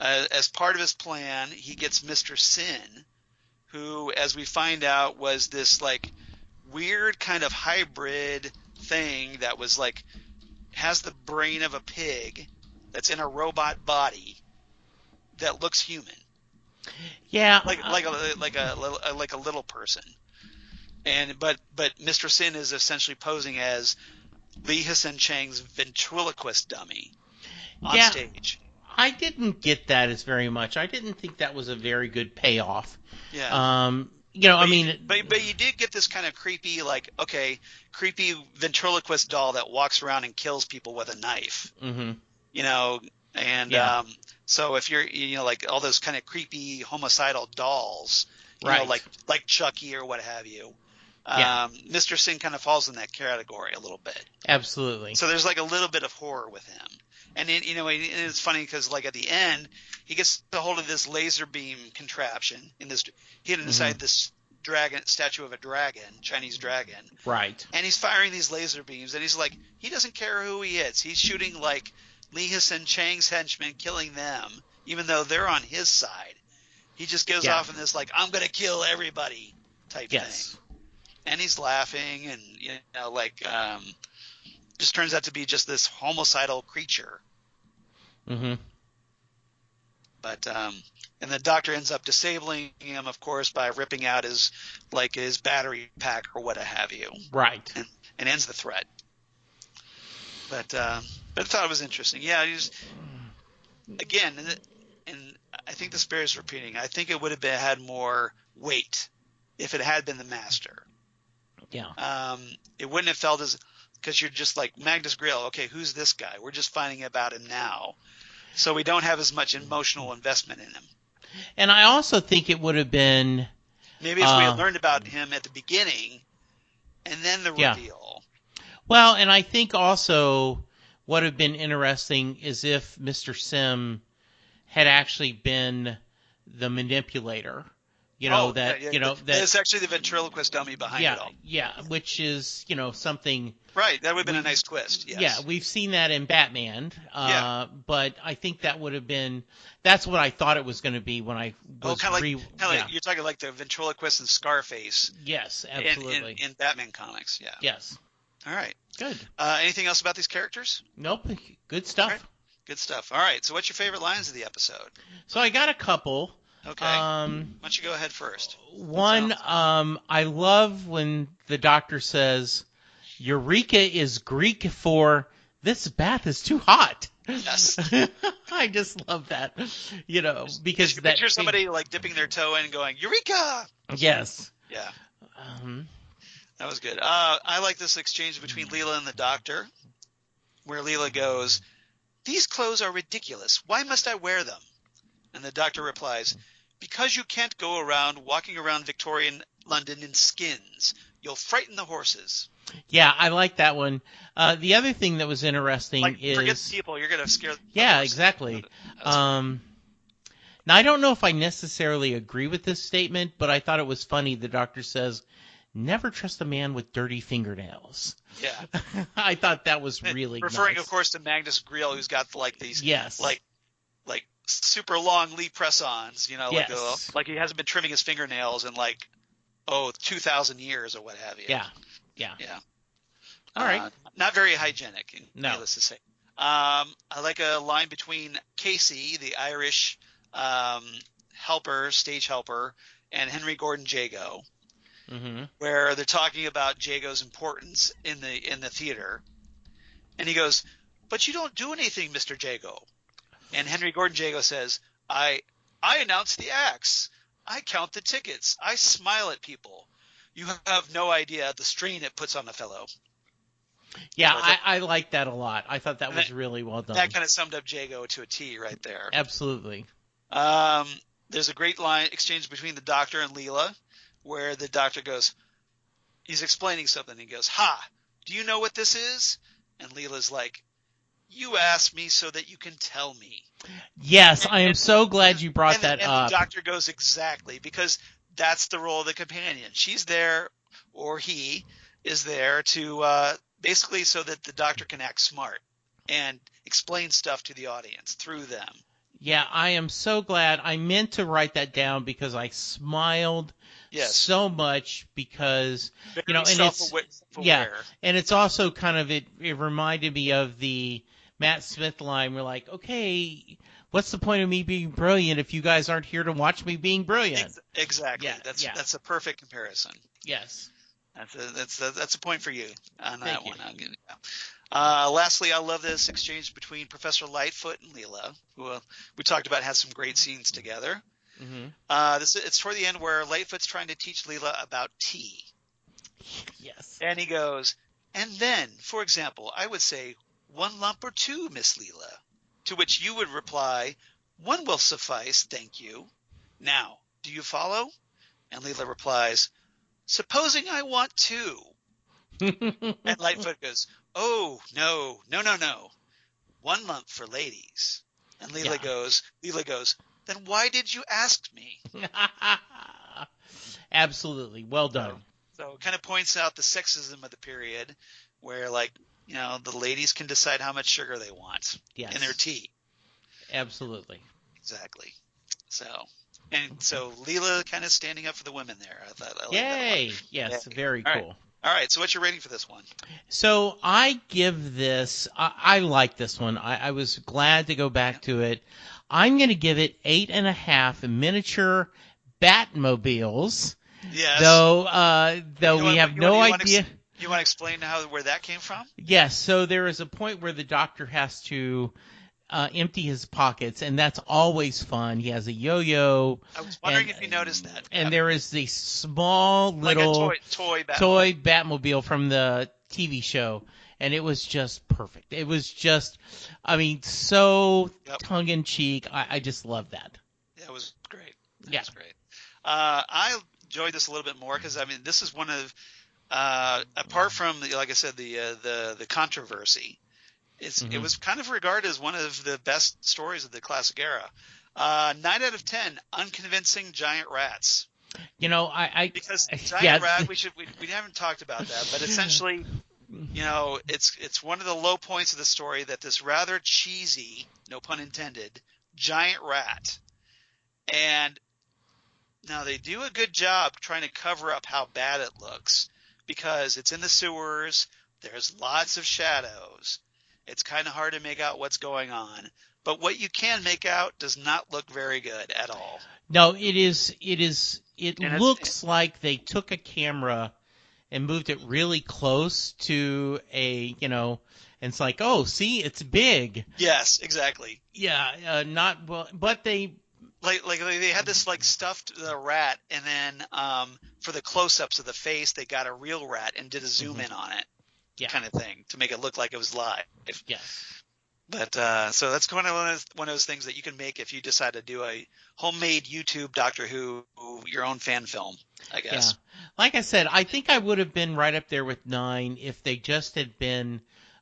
as part of his plan, he gets Mr. Sin, who, as we find out, was this like weird kind of hybrid thing that was like has the brain of a pig that's in a robot body that looks human. Yeah. Like a little person. But Mr. Sin is essentially posing as Lee Hsien Chang's ventriloquist dummy on stage. I didn't get that as very much. I didn't think that was a very good payoff. Yeah. But you did get this kind of creepy, creepy ventriloquist doll that walks around and kills people with a knife. Mm-hmm. So if you're, like all those kind of creepy homicidal dolls, right, like Chucky or what have you. Yeah. Mr. Sin kind of falls in that category a little bit. Absolutely. So there's like a little bit of horror with him. And then, it's funny because like at the end, he gets a hold of this laser beam contraption hidden inside this statue of a dragon, Chinese dragon. Right. And he's firing these laser beams, and he's like, he doesn't care who he hits. He's shooting like Lee Hsien Chang's henchmen, killing them, even though they're on his side. He just goes off in this like, I'm gonna kill everybody type thing. And he's laughing, and just turns out to be just this homicidal creature. Mm-hmm. But and the Doctor ends up disabling him, of course, by ripping out his battery pack or what have you. Right. And ends the threat. But I thought it was interesting. Yeah, again, and I think this bears repeating. I think it would have had more weight if it had been the Master. Yeah. It wouldn't have felt as, because you're just like Magnus Greel. Okay, who's this guy? We're just finding about him now. So we don't have as much emotional investment in him. And I also think it would have been maybe if we had learned about him at the beginning and then the reveal. Well, and I think also what would have been interesting is if Mr. Sim had actually been the manipulator. That it's actually the ventriloquist dummy behind it all. Yeah, which is, something. Right, that would have been a nice twist. Yes. Yeah, we've seen that in Batman. But I think that would have been. That's what I thought it was going to be when I was. Like you're talking like the ventriloquist and Scarface. Yes, absolutely. In Batman comics, yeah. Yes. All right. Good. Anything else about these characters? Nope. Good stuff. Right. Good stuff. All right. So, what's your favorite lines of the episode? So I got a couple. Okay. Why don't you go ahead first? One, I love when the doctor says, "Eureka is Greek for this bath is too hot." Yes. I just love that. Because you picture somebody like dipping their toe in and going, "Eureka!" Yes. Yeah. That was good. I like this exchange between Leela and the doctor, where Leela goes, "These clothes are ridiculous. Why must I wear them?" And the doctor replies, "Because you can't go around walking around Victorian London in skins. You'll frighten the horses." Yeah, I like that one. The other thing that was interesting is... forget the people. You're going to scare the horses. Exactly. Now, I don't know if I necessarily agree with this statement, but I thought it was funny. The doctor says, "Never trust a man with dirty fingernails." Yeah. I thought that was really referring, nice. Of course, to Magnus Greel, who's got like these... Yes. Like super long Lee press-ons, yes. like he hasn't been trimming his fingernails in 2,000 years or what have you. Yeah. All right. Not very hygienic, needless to say. I like a line between Casey, the Irish stage helper, and Henry Gordon Jago, where they're talking about Jago's importance in the theater, and he goes, "But you don't do anything, Mr. Jago." And Henry Gordon Jago says, I announce the acts. I count the tickets. I smile at people. You have no idea the strain it puts on a fellow." Yeah, I like that a lot. I thought that was really well done. That kind of summed up Jago to a T right there. Absolutely. There's a great line exchange between the doctor and Leela, where the doctor goes, he's explaining something. He goes, "Ha, do you know what this is?" And Leela's like, "You asked me so that you can tell me." Yes, I am so glad you brought that up. And the doctor goes, "Exactly, because that's the role of the companion. She's there, or he is there to basically so that the doctor can act smart and explain stuff to the audience through them." Yeah, I am so glad. I meant to write that down because I smiled so much because and it's also kind of it reminded me of the Matt Smith line. We're like, okay, what's the point of me being brilliant if you guys aren't here to watch me being brilliant? Exactly. Yeah, that's a perfect comparison. Yes. That's a point for you on that one. You. Lastly, I love this exchange between Professor Litefoot and Leela, who we talked about has some great scenes together. It's toward the end where Lightfoot's trying to teach Leela about tea. Yes. And he goes, "And then, for example, I would say, 1 lump or 2, Miss Leela." To which you would reply, "1 will suffice, thank you. Now, do you follow?" And Leela replies, "Supposing I want 2. And Lightfoot goes, "Oh, no. 1 lump for ladies." And Leela goes, "Then why did you ask me?" Absolutely. Well done. So it kind of points out the sexism of the period where, the ladies can decide how much sugar they want in their tea. Absolutely. Exactly. So Leela kind of standing up for the women there. I thought Yay! Yes, very cool. All right, so what's your rating for this one? So I give this, I like this one. I was glad to go back to it. I'm going to give it 8.5 miniature Batmobiles. Yes. Though we have no idea. You want to explain where that came from? Yes. So there is a point where the doctor has to empty his pockets, and that's always fun. He has a yo-yo. I was wondering if you noticed that. And there is the small little toy Batmobile from the TV show. and it was just perfect. It was just, I mean, so Yep. tongue-in-cheek. I just love that. Yeah, it was great. It Yeah. was great. I enjoyed this a little bit more because I mean, this is one of apart from like I said, the controversy. It was kind of regarded as one of the best stories of the classic era. 9 out of 10, unconvincing giant rats. Because giant rat, we haven't talked about that, but essentially, it's one of the low points of the story that this rather cheesy, no pun intended, giant rat. And now they do a good job trying to cover up how bad it looks because it's in the sewers. There's lots of shadows. It's kind of hard to make out what's going on. But what you can make out does not look very good at all. No, it is. It looks like they took a camera and moved it really close to and it's like, oh, see, it's big. Yes, exactly. Yeah, not well, but they. Like they had this stuffed rat, and then for the close-ups of the face, they got a real rat and did a zoom in on it, kind of thing, to make it look like it was live. Yes. But so that's kind of one of those things that you can make if you decide to do a homemade YouTube Doctor Who, your own fan film, I guess. Yeah. Like I said, I think I would have been right up there with 9 if they just had been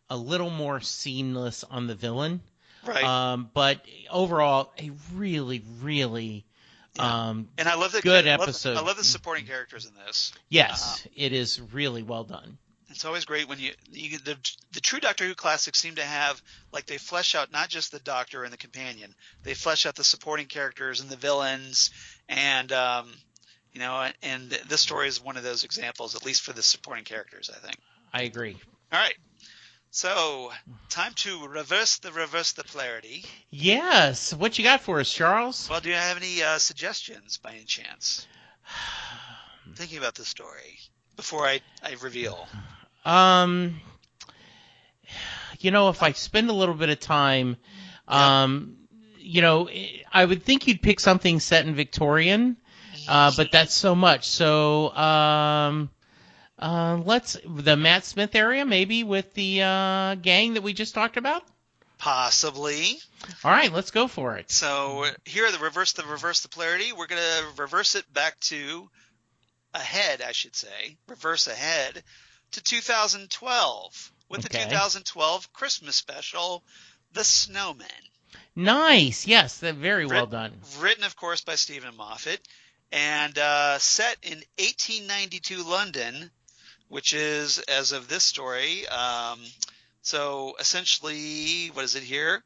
a little more seamless on the villain. Right. But overall, a really, really and I love the good episode. I love the supporting characters in this. Yes, it is really well done. It's always great when the true Doctor Who classics seem to have, they flesh out not just the Doctor and the companion, they flesh out the supporting characters and the villains, and and this story is one of those examples, at least for the supporting characters, I think. I agree. All right. So, time to reverse the polarity. Yes. What you got for us, Charles? Well, do you have any suggestions by any chance? Thinking about the story before I reveal. If I spend a little bit of time, I would think you'd pick something set in Victorian, but that's so much. So, the Matt Smith area, maybe with the gang that we just talked about? Possibly. All right, let's go for it. So here, the reverse the polarity, we're going to reverse it back to reverse ahead to 2012 with the 2012 Christmas special, The Snowmen. Nice. Yes, very well done. Written, of course, by Stephen Moffat, and set in 1892 London, which is, as of this story, so essentially, what is it here?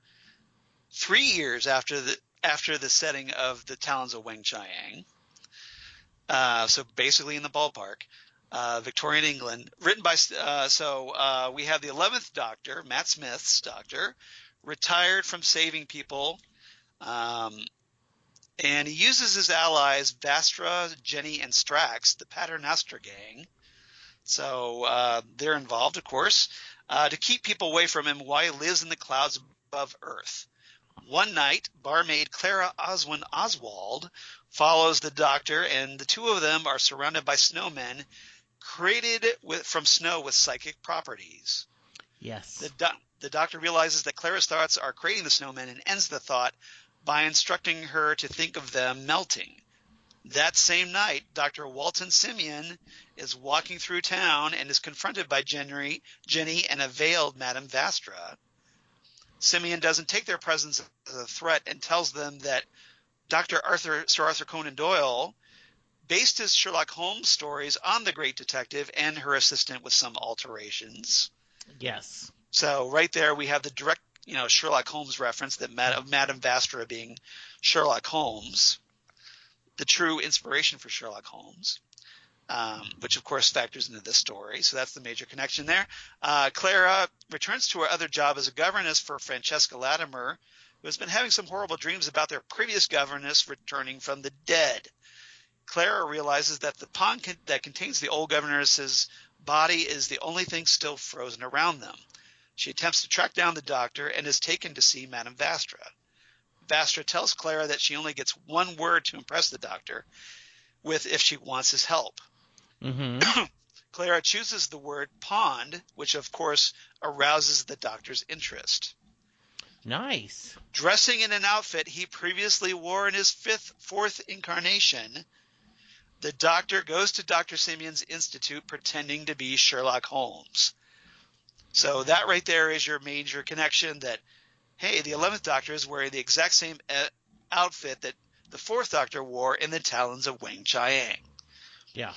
3 years after the setting of the Talons of Weng-Chiang. So basically in the ballpark, Victorian England. Written by we have the 11th Doctor, Matt Smith's Doctor, retired from saving people, and he uses his allies Vastra, Jenny, and Strax, the Paternoster gang. So they're involved, of course, to keep people away from him while he lives in the clouds above Earth. One night, barmaid Clara Oswald follows the Doctor, and the two of them are surrounded by snowmen created from snow with psychic properties. Yes. The Doctor realizes that Clara's thoughts are creating the snowmen and ends the thought by instructing her to think of them melting. That same night, Dr. Walton Simeon is walking through town and is confronted by Jenny and a veiled Madame Vastra. Simeon doesn't take their presence as a threat and tells them that Sir Arthur Conan Doyle based his Sherlock Holmes stories on the great detective and her assistant with some alterations. Yes. So right there we have the direct, Sherlock Holmes reference of Madame Vastra being Sherlock Holmes, the true inspiration for Sherlock Holmes, which of course factors into this story. So that's the major connection there. Clara returns to her other job as a governess for Francesca Latimer, who has been having some horrible dreams about their previous governess returning from the dead. Clara realizes that the pond that contains the old governess's body is the only thing still frozen around them. She attempts to track down the Doctor and is taken to see Madame Vastra. Vastra tells Clara that she only gets one word to impress the Doctor with if she wants his help. Mm-hmm. Clara chooses the word pond, which of course arouses the Doctor's interest. Nice. Dressing in an outfit he previously wore in his fourth incarnation, the Doctor goes to Dr. Simeon's institute pretending to be Sherlock Holmes. So that right there is your major connection that, hey, the 11th Doctor is wearing the exact same outfit that the 4th Doctor wore in the Talons of Weng-Chiang. Yeah.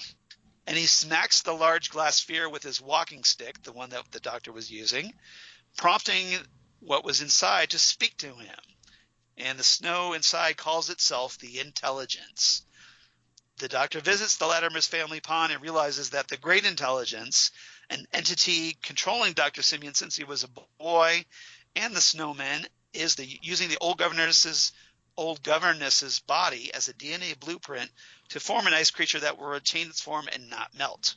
And he smacks the large glass sphere with his walking stick, the one that the Doctor was using, prompting what was inside to speak to him. And the snow inside calls itself the Intelligence. The Doctor visits the Latimer's family pond and realizes that the Great Intelligence, an entity controlling Dr. Simeon since he was a boy, and the snowman, is using the old governess's body as a DNA blueprint to form an ice creature that will retain its form and not melt.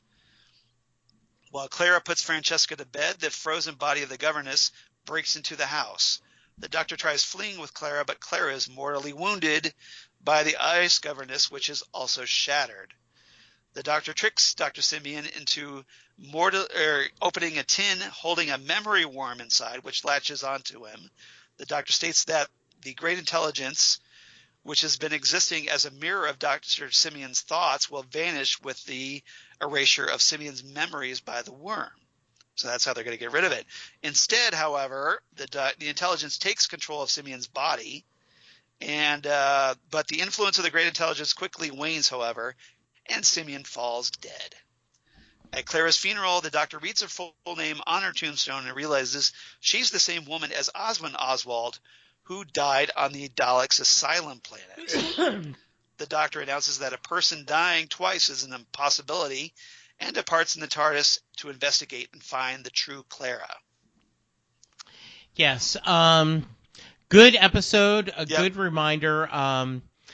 While Clara puts Francesca to bed, the frozen body of the governess breaks into the house. The Doctor tries fleeing with Clara, but Clara is mortally wounded by the ice governess, which is also shattered. The Doctor tricks Dr. Simeon into opening a tin holding a memory worm inside, which latches onto him. The Doctor states that the Great Intelligence, which has been existing as a mirror of Dr. Simeon's thoughts, will vanish with the erasure of Simeon's memories by the worm. So that's how they're going to get rid of it. Instead, however, the Intelligence takes control of Simeon's body, but the influence of the Great Intelligence quickly wanes, however, and Simeon falls dead. At Clara's funeral, the Doctor reads her full name on her tombstone and realizes she's the same woman as Osmond Oswald, who died on the Daleks' Asylum planet. The Doctor announces that a person dying twice is an impossibility and departs in the TARDIS to investigate and find the true Clara. Yes. Good episode. Good reminder.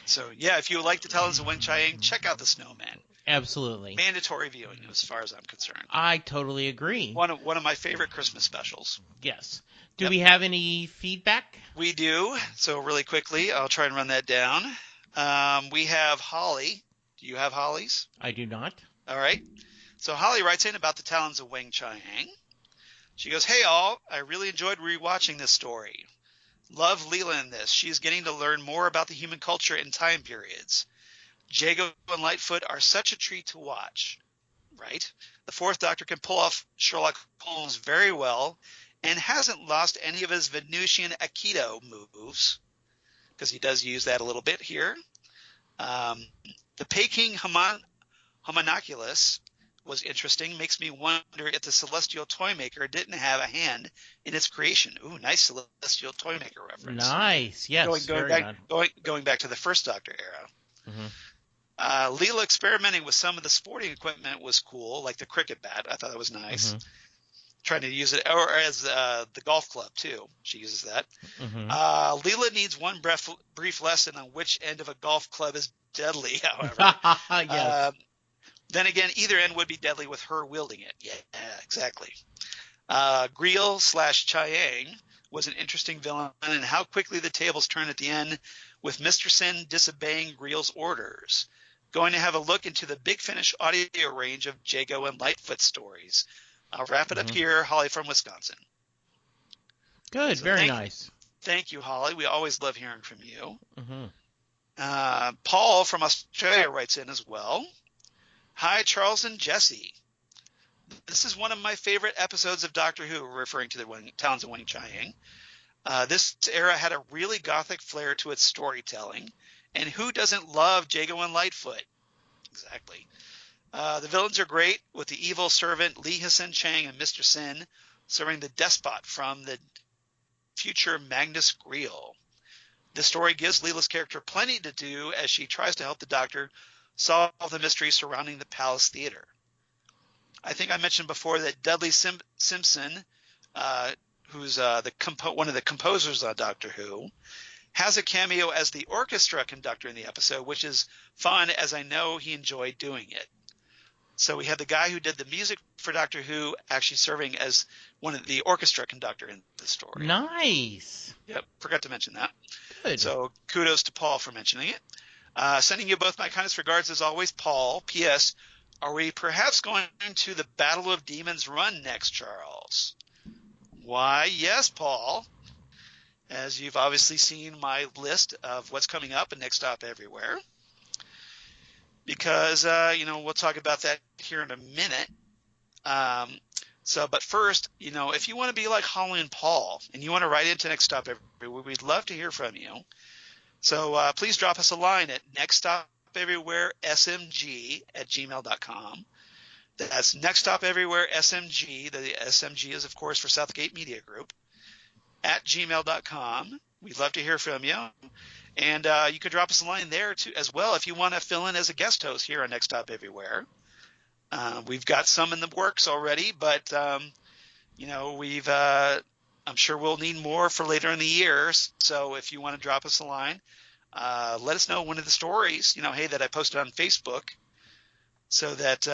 So, yeah, if you like the Talons of Weng-Chiang, check out The Snowman. Absolutely. Mandatory viewing, as far as I'm concerned. I totally agree. One of my favorite Christmas specials. Yes. Do we have any feedback? We do. So really quickly, I'll try and run that down. We have Holly. Do you have Holly's? I do not. All right. So Holly writes in about the Talons of Weng-Chiang. She goes, "Hey all, I really enjoyed rewatching this story. Love Leela in this. She's getting to learn more about the human culture and time periods. Jago and Litefoot are such a treat to watch." Right? The 4th Doctor can pull off Sherlock Holmes very well and hasn't lost any of his Venusian Aikido moves, because he does use that a little bit here. The Peking homunculus was interesting. Makes me wonder if the Celestial Toymaker didn't have a hand in its creation. Ooh, nice Celestial Toymaker reference. Nice, yes. Going back to the 1st Doctor era. Mm-hmm. Leela experimenting with some of the sporting equipment was cool, like the cricket bat. I thought that was nice. Mm-hmm. Trying to use it, or as the golf club too. She uses that. Mm-hmm. Leela needs one brief lesson on which end of a golf club is deadly, however. Yes. Then again, either end would be deadly with her wielding it. Yeah, exactly. Greel/Chiang was an interesting villain, and how quickly the tables turn at the end with Mr. Sin disobeying Greel's orders. Going to have a look into the Big Finish audio range of Jago and Litefoot stories. I'll wrap it up here. Holly from Wisconsin. Good, So very nice. Thank you, Holly. We always love hearing from you. Mm-hmm. Paul from Australia writes in as well. "Hi, Charles and Jesse. This is one of my favorite episodes of Doctor Who," referring to the Talons of Weng-Chiang. This era had a really gothic flair to its storytelling, and who doesn't love Jago and Litefoot? Exactly. The villains are great, with the evil servant Lee Hsien Chang and Mr. Sin serving the despot from the future Magnus Greel. The story gives Leela's character plenty to do as she tries to help the Doctor solve the mystery surrounding the Palace Theater. I think I mentioned before that Dudley Simpson, who's one of the composers on Doctor Who, has a cameo as the orchestra conductor in the episode, which is fun as I know he enjoyed doing it. So we had the guy who did the music for Doctor Who actually serving as one of the orchestra conductor in the story. Nice. Yep, forgot to mention that. Good. So kudos to Paul for mentioning it. Sending you both my kindest regards as always, Paul. P.S. Are we perhaps going to the Battle of Demons Run next, Charles? Why, yes, Paul. As you've obviously seen my list of what's coming up in Next Stop Everywhere. Because, we'll talk about that here in a minute. But first, if you want to be like Holly and Paul and you want to write into Next Stop Everywhere, we'd love to hear from you. So please drop us a line at nextstopeverywheresmg@gmail.com. That's nextstopeverywheresmg. The SMG is, of course, for Southgate Media Group, @gmail.com. We'd love to hear from you. And you could drop us a line there, too, as well, if you want to fill in as a guest host here on Next Stop Everywhere. We've got some in the works already, but, I'm sure we'll need more for later in the year. So if you want to drop us a line, let us know one of the stories, that I posted on Facebook so that,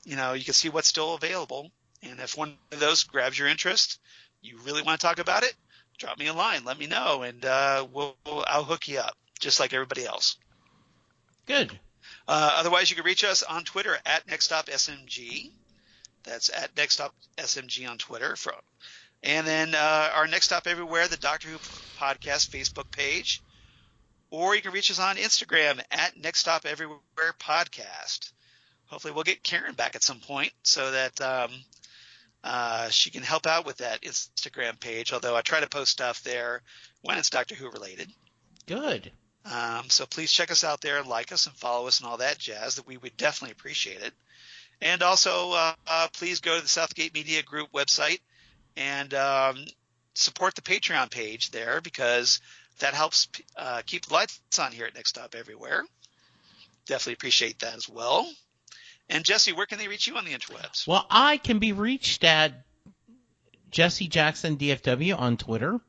you can see what's still available. And if one of those grabs your interest, you really want to talk about it, drop me a line, let me know, and I'll hook you up, just like everybody else. Good. Otherwise, you can reach us on Twitter at NextStopSMG. That's at NextStopSMG on Twitter. And then our Next Stop Everywhere, the Doctor Who Podcast Facebook page. Or you can reach us on Instagram at Next Stop Everywhere Podcast. Hopefully we'll get Karen back at some point so that she can help out with that Instagram page, although I try to post stuff there when it's Doctor Who related. Good. So please check us out there and like us and follow us and all that jazz. That we would definitely appreciate it. And also, please go to the Southgate Media Group website and support the Patreon page there, because that helps keep the lights on here at Next Stop Everywhere. Definitely appreciate that as well. And Jesse, where can they reach you on the interwebs? Well, I can be reached at Jesse Jackson DFW on Twitter.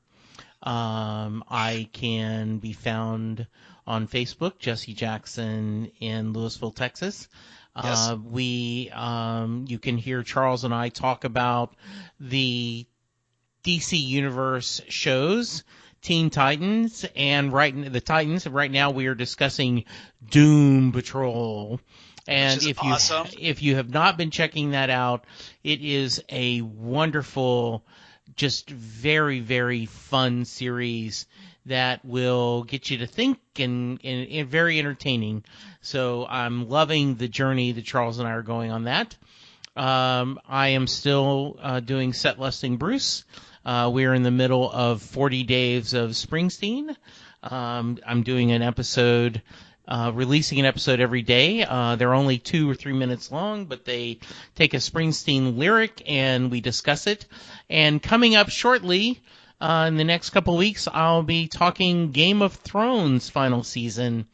I can be found on Facebook, Jesse Jackson in Louisville, Texas. Yes. You can hear Charles and I talk about the DC Universe shows, Teen Titans, and the Titans. Right now we are discussing Doom Patrol. And awesome. If you have not been checking that out, it is a wonderful, just very, very fun series that will get you to think and very entertaining. So I'm loving the journey that Charles and I are going on that. I am still doing Set Listing Bruce. We're in the middle of 40 Days of Springsteen. I'm doing an episode, releasing an episode every day. They're only 2 or 3 minutes long, but they take a Springsteen lyric and we discuss it. And coming up shortly, in the next couple weeks, I'll be talking Game of Thrones final season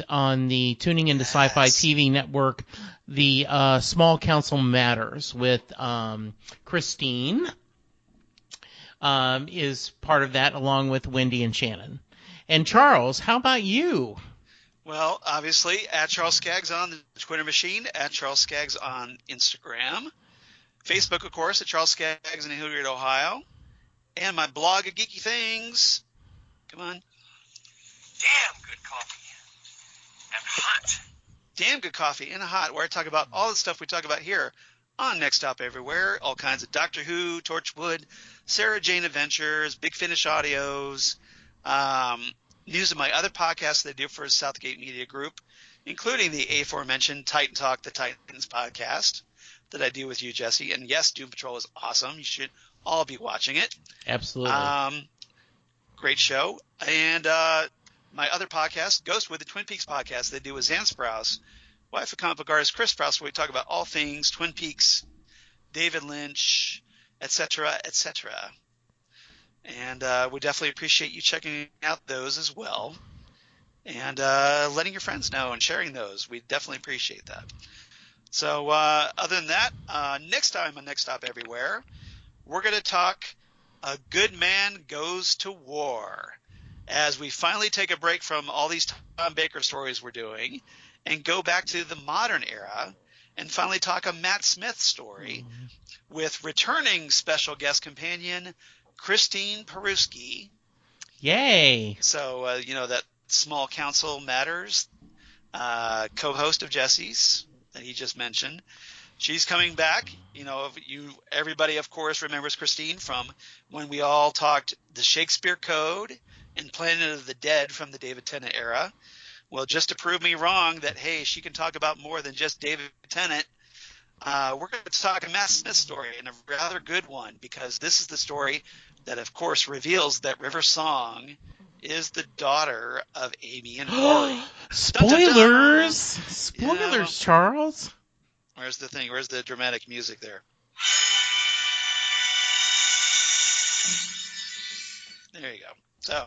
on the Tuning Into Sci-Fi TV network, the Small Council Matters with Christine is part of that, along with Wendy and Shannon. And Charles, how about you? Well, obviously, at Charles Skaggs on the Twitter machine, at Charles Skaggs on Instagram, Facebook, of course, at Charles Skaggs in Hilliard, Ohio, and my blog of geeky things. Come on. Damn good coffee and hot. Damn good coffee and hot, where I talk about all the stuff we talk about here on Next Stop Everywhere, all kinds of Doctor Who, Torchwood, Sarah Jane Adventures, Big Finish audios, news of my other podcasts that I do for Southgate Media Group, including the aforementioned Titan Talk, the Titans podcast that I do with you, Jesse. And yes, Doom Patrol is awesome. You should all be watching it. Absolutely. Great show. And my other podcast, Ghostwood, the Twin Peaks podcast, they do with Zan Sprouse, wife of comic book artist Chris Sprouse, where we talk about all things Twin Peaks, David Lynch, etc., etc. And we definitely appreciate you checking out those as well, and letting your friends know and sharing those. We definitely appreciate that. So other than that, next time on Next Stop Everywhere, we're going to talk A Good Man Goes to War, as we finally take a break from all these Tom Baker stories we're doing and go back to the modern era and finally talk a Matt Smith story with returning special guest companion Christine Peruski. Yay! So, that Small Council Matters co-host of Jesse's. that he just mentioned. She's coming back. Everybody, of course, remembers Christine from when we all talked the Shakespeare Code and Planet of the Dead from the David Tennant era. Well, just to prove me wrong that, hey, she can talk about more than just David Tennant, we're going to talk a Matt Smith story, and a rather good one, because this is the story that, of course, reveals that River Song is the daughter of Amy and Rory. Spoilers! Dun, dun, dun. Spoilers, Charles. Where's the thing? Where's the dramatic music there? There you go. So,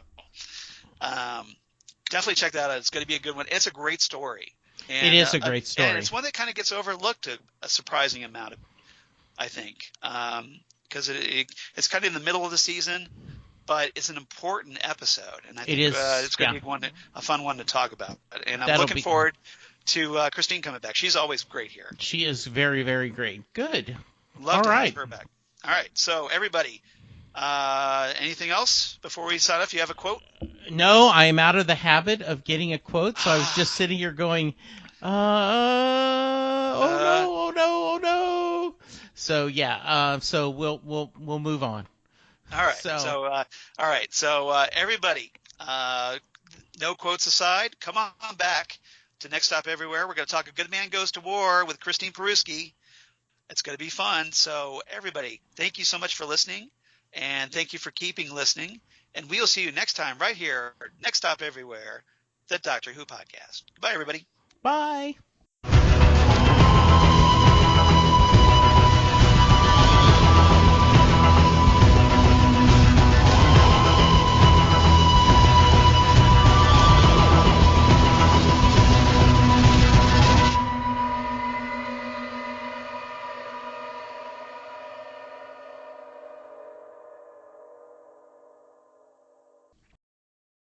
definitely check that out. It's going to be a good one. It's a great story. And, it is a great story. And it's one that kind of gets overlooked a surprising amount, I think, because it's kind of in the middle of the season, but it's an important episode, and I think it's going to be a fun one to talk about. And I'm looking forward to Christine coming back. She's always great here. She is very, very great. Good. Love to have her back. All right, so everybody, anything else before we sign off? You have a quote? No, I am out of the habit of getting a quote, so I was just sitting here going, oh no. So yeah, so we'll move on. All right. So everybody, no quotes aside, come on back to Next Stop Everywhere. We're going to talk A Good Man Goes to War with Christine Peruski. It's going to be fun. So everybody, thank you so much for listening, and thank you for keeping listening. And we'll see you next time right here, Next Stop Everywhere, the Doctor Who podcast. Goodbye, everybody. Bye.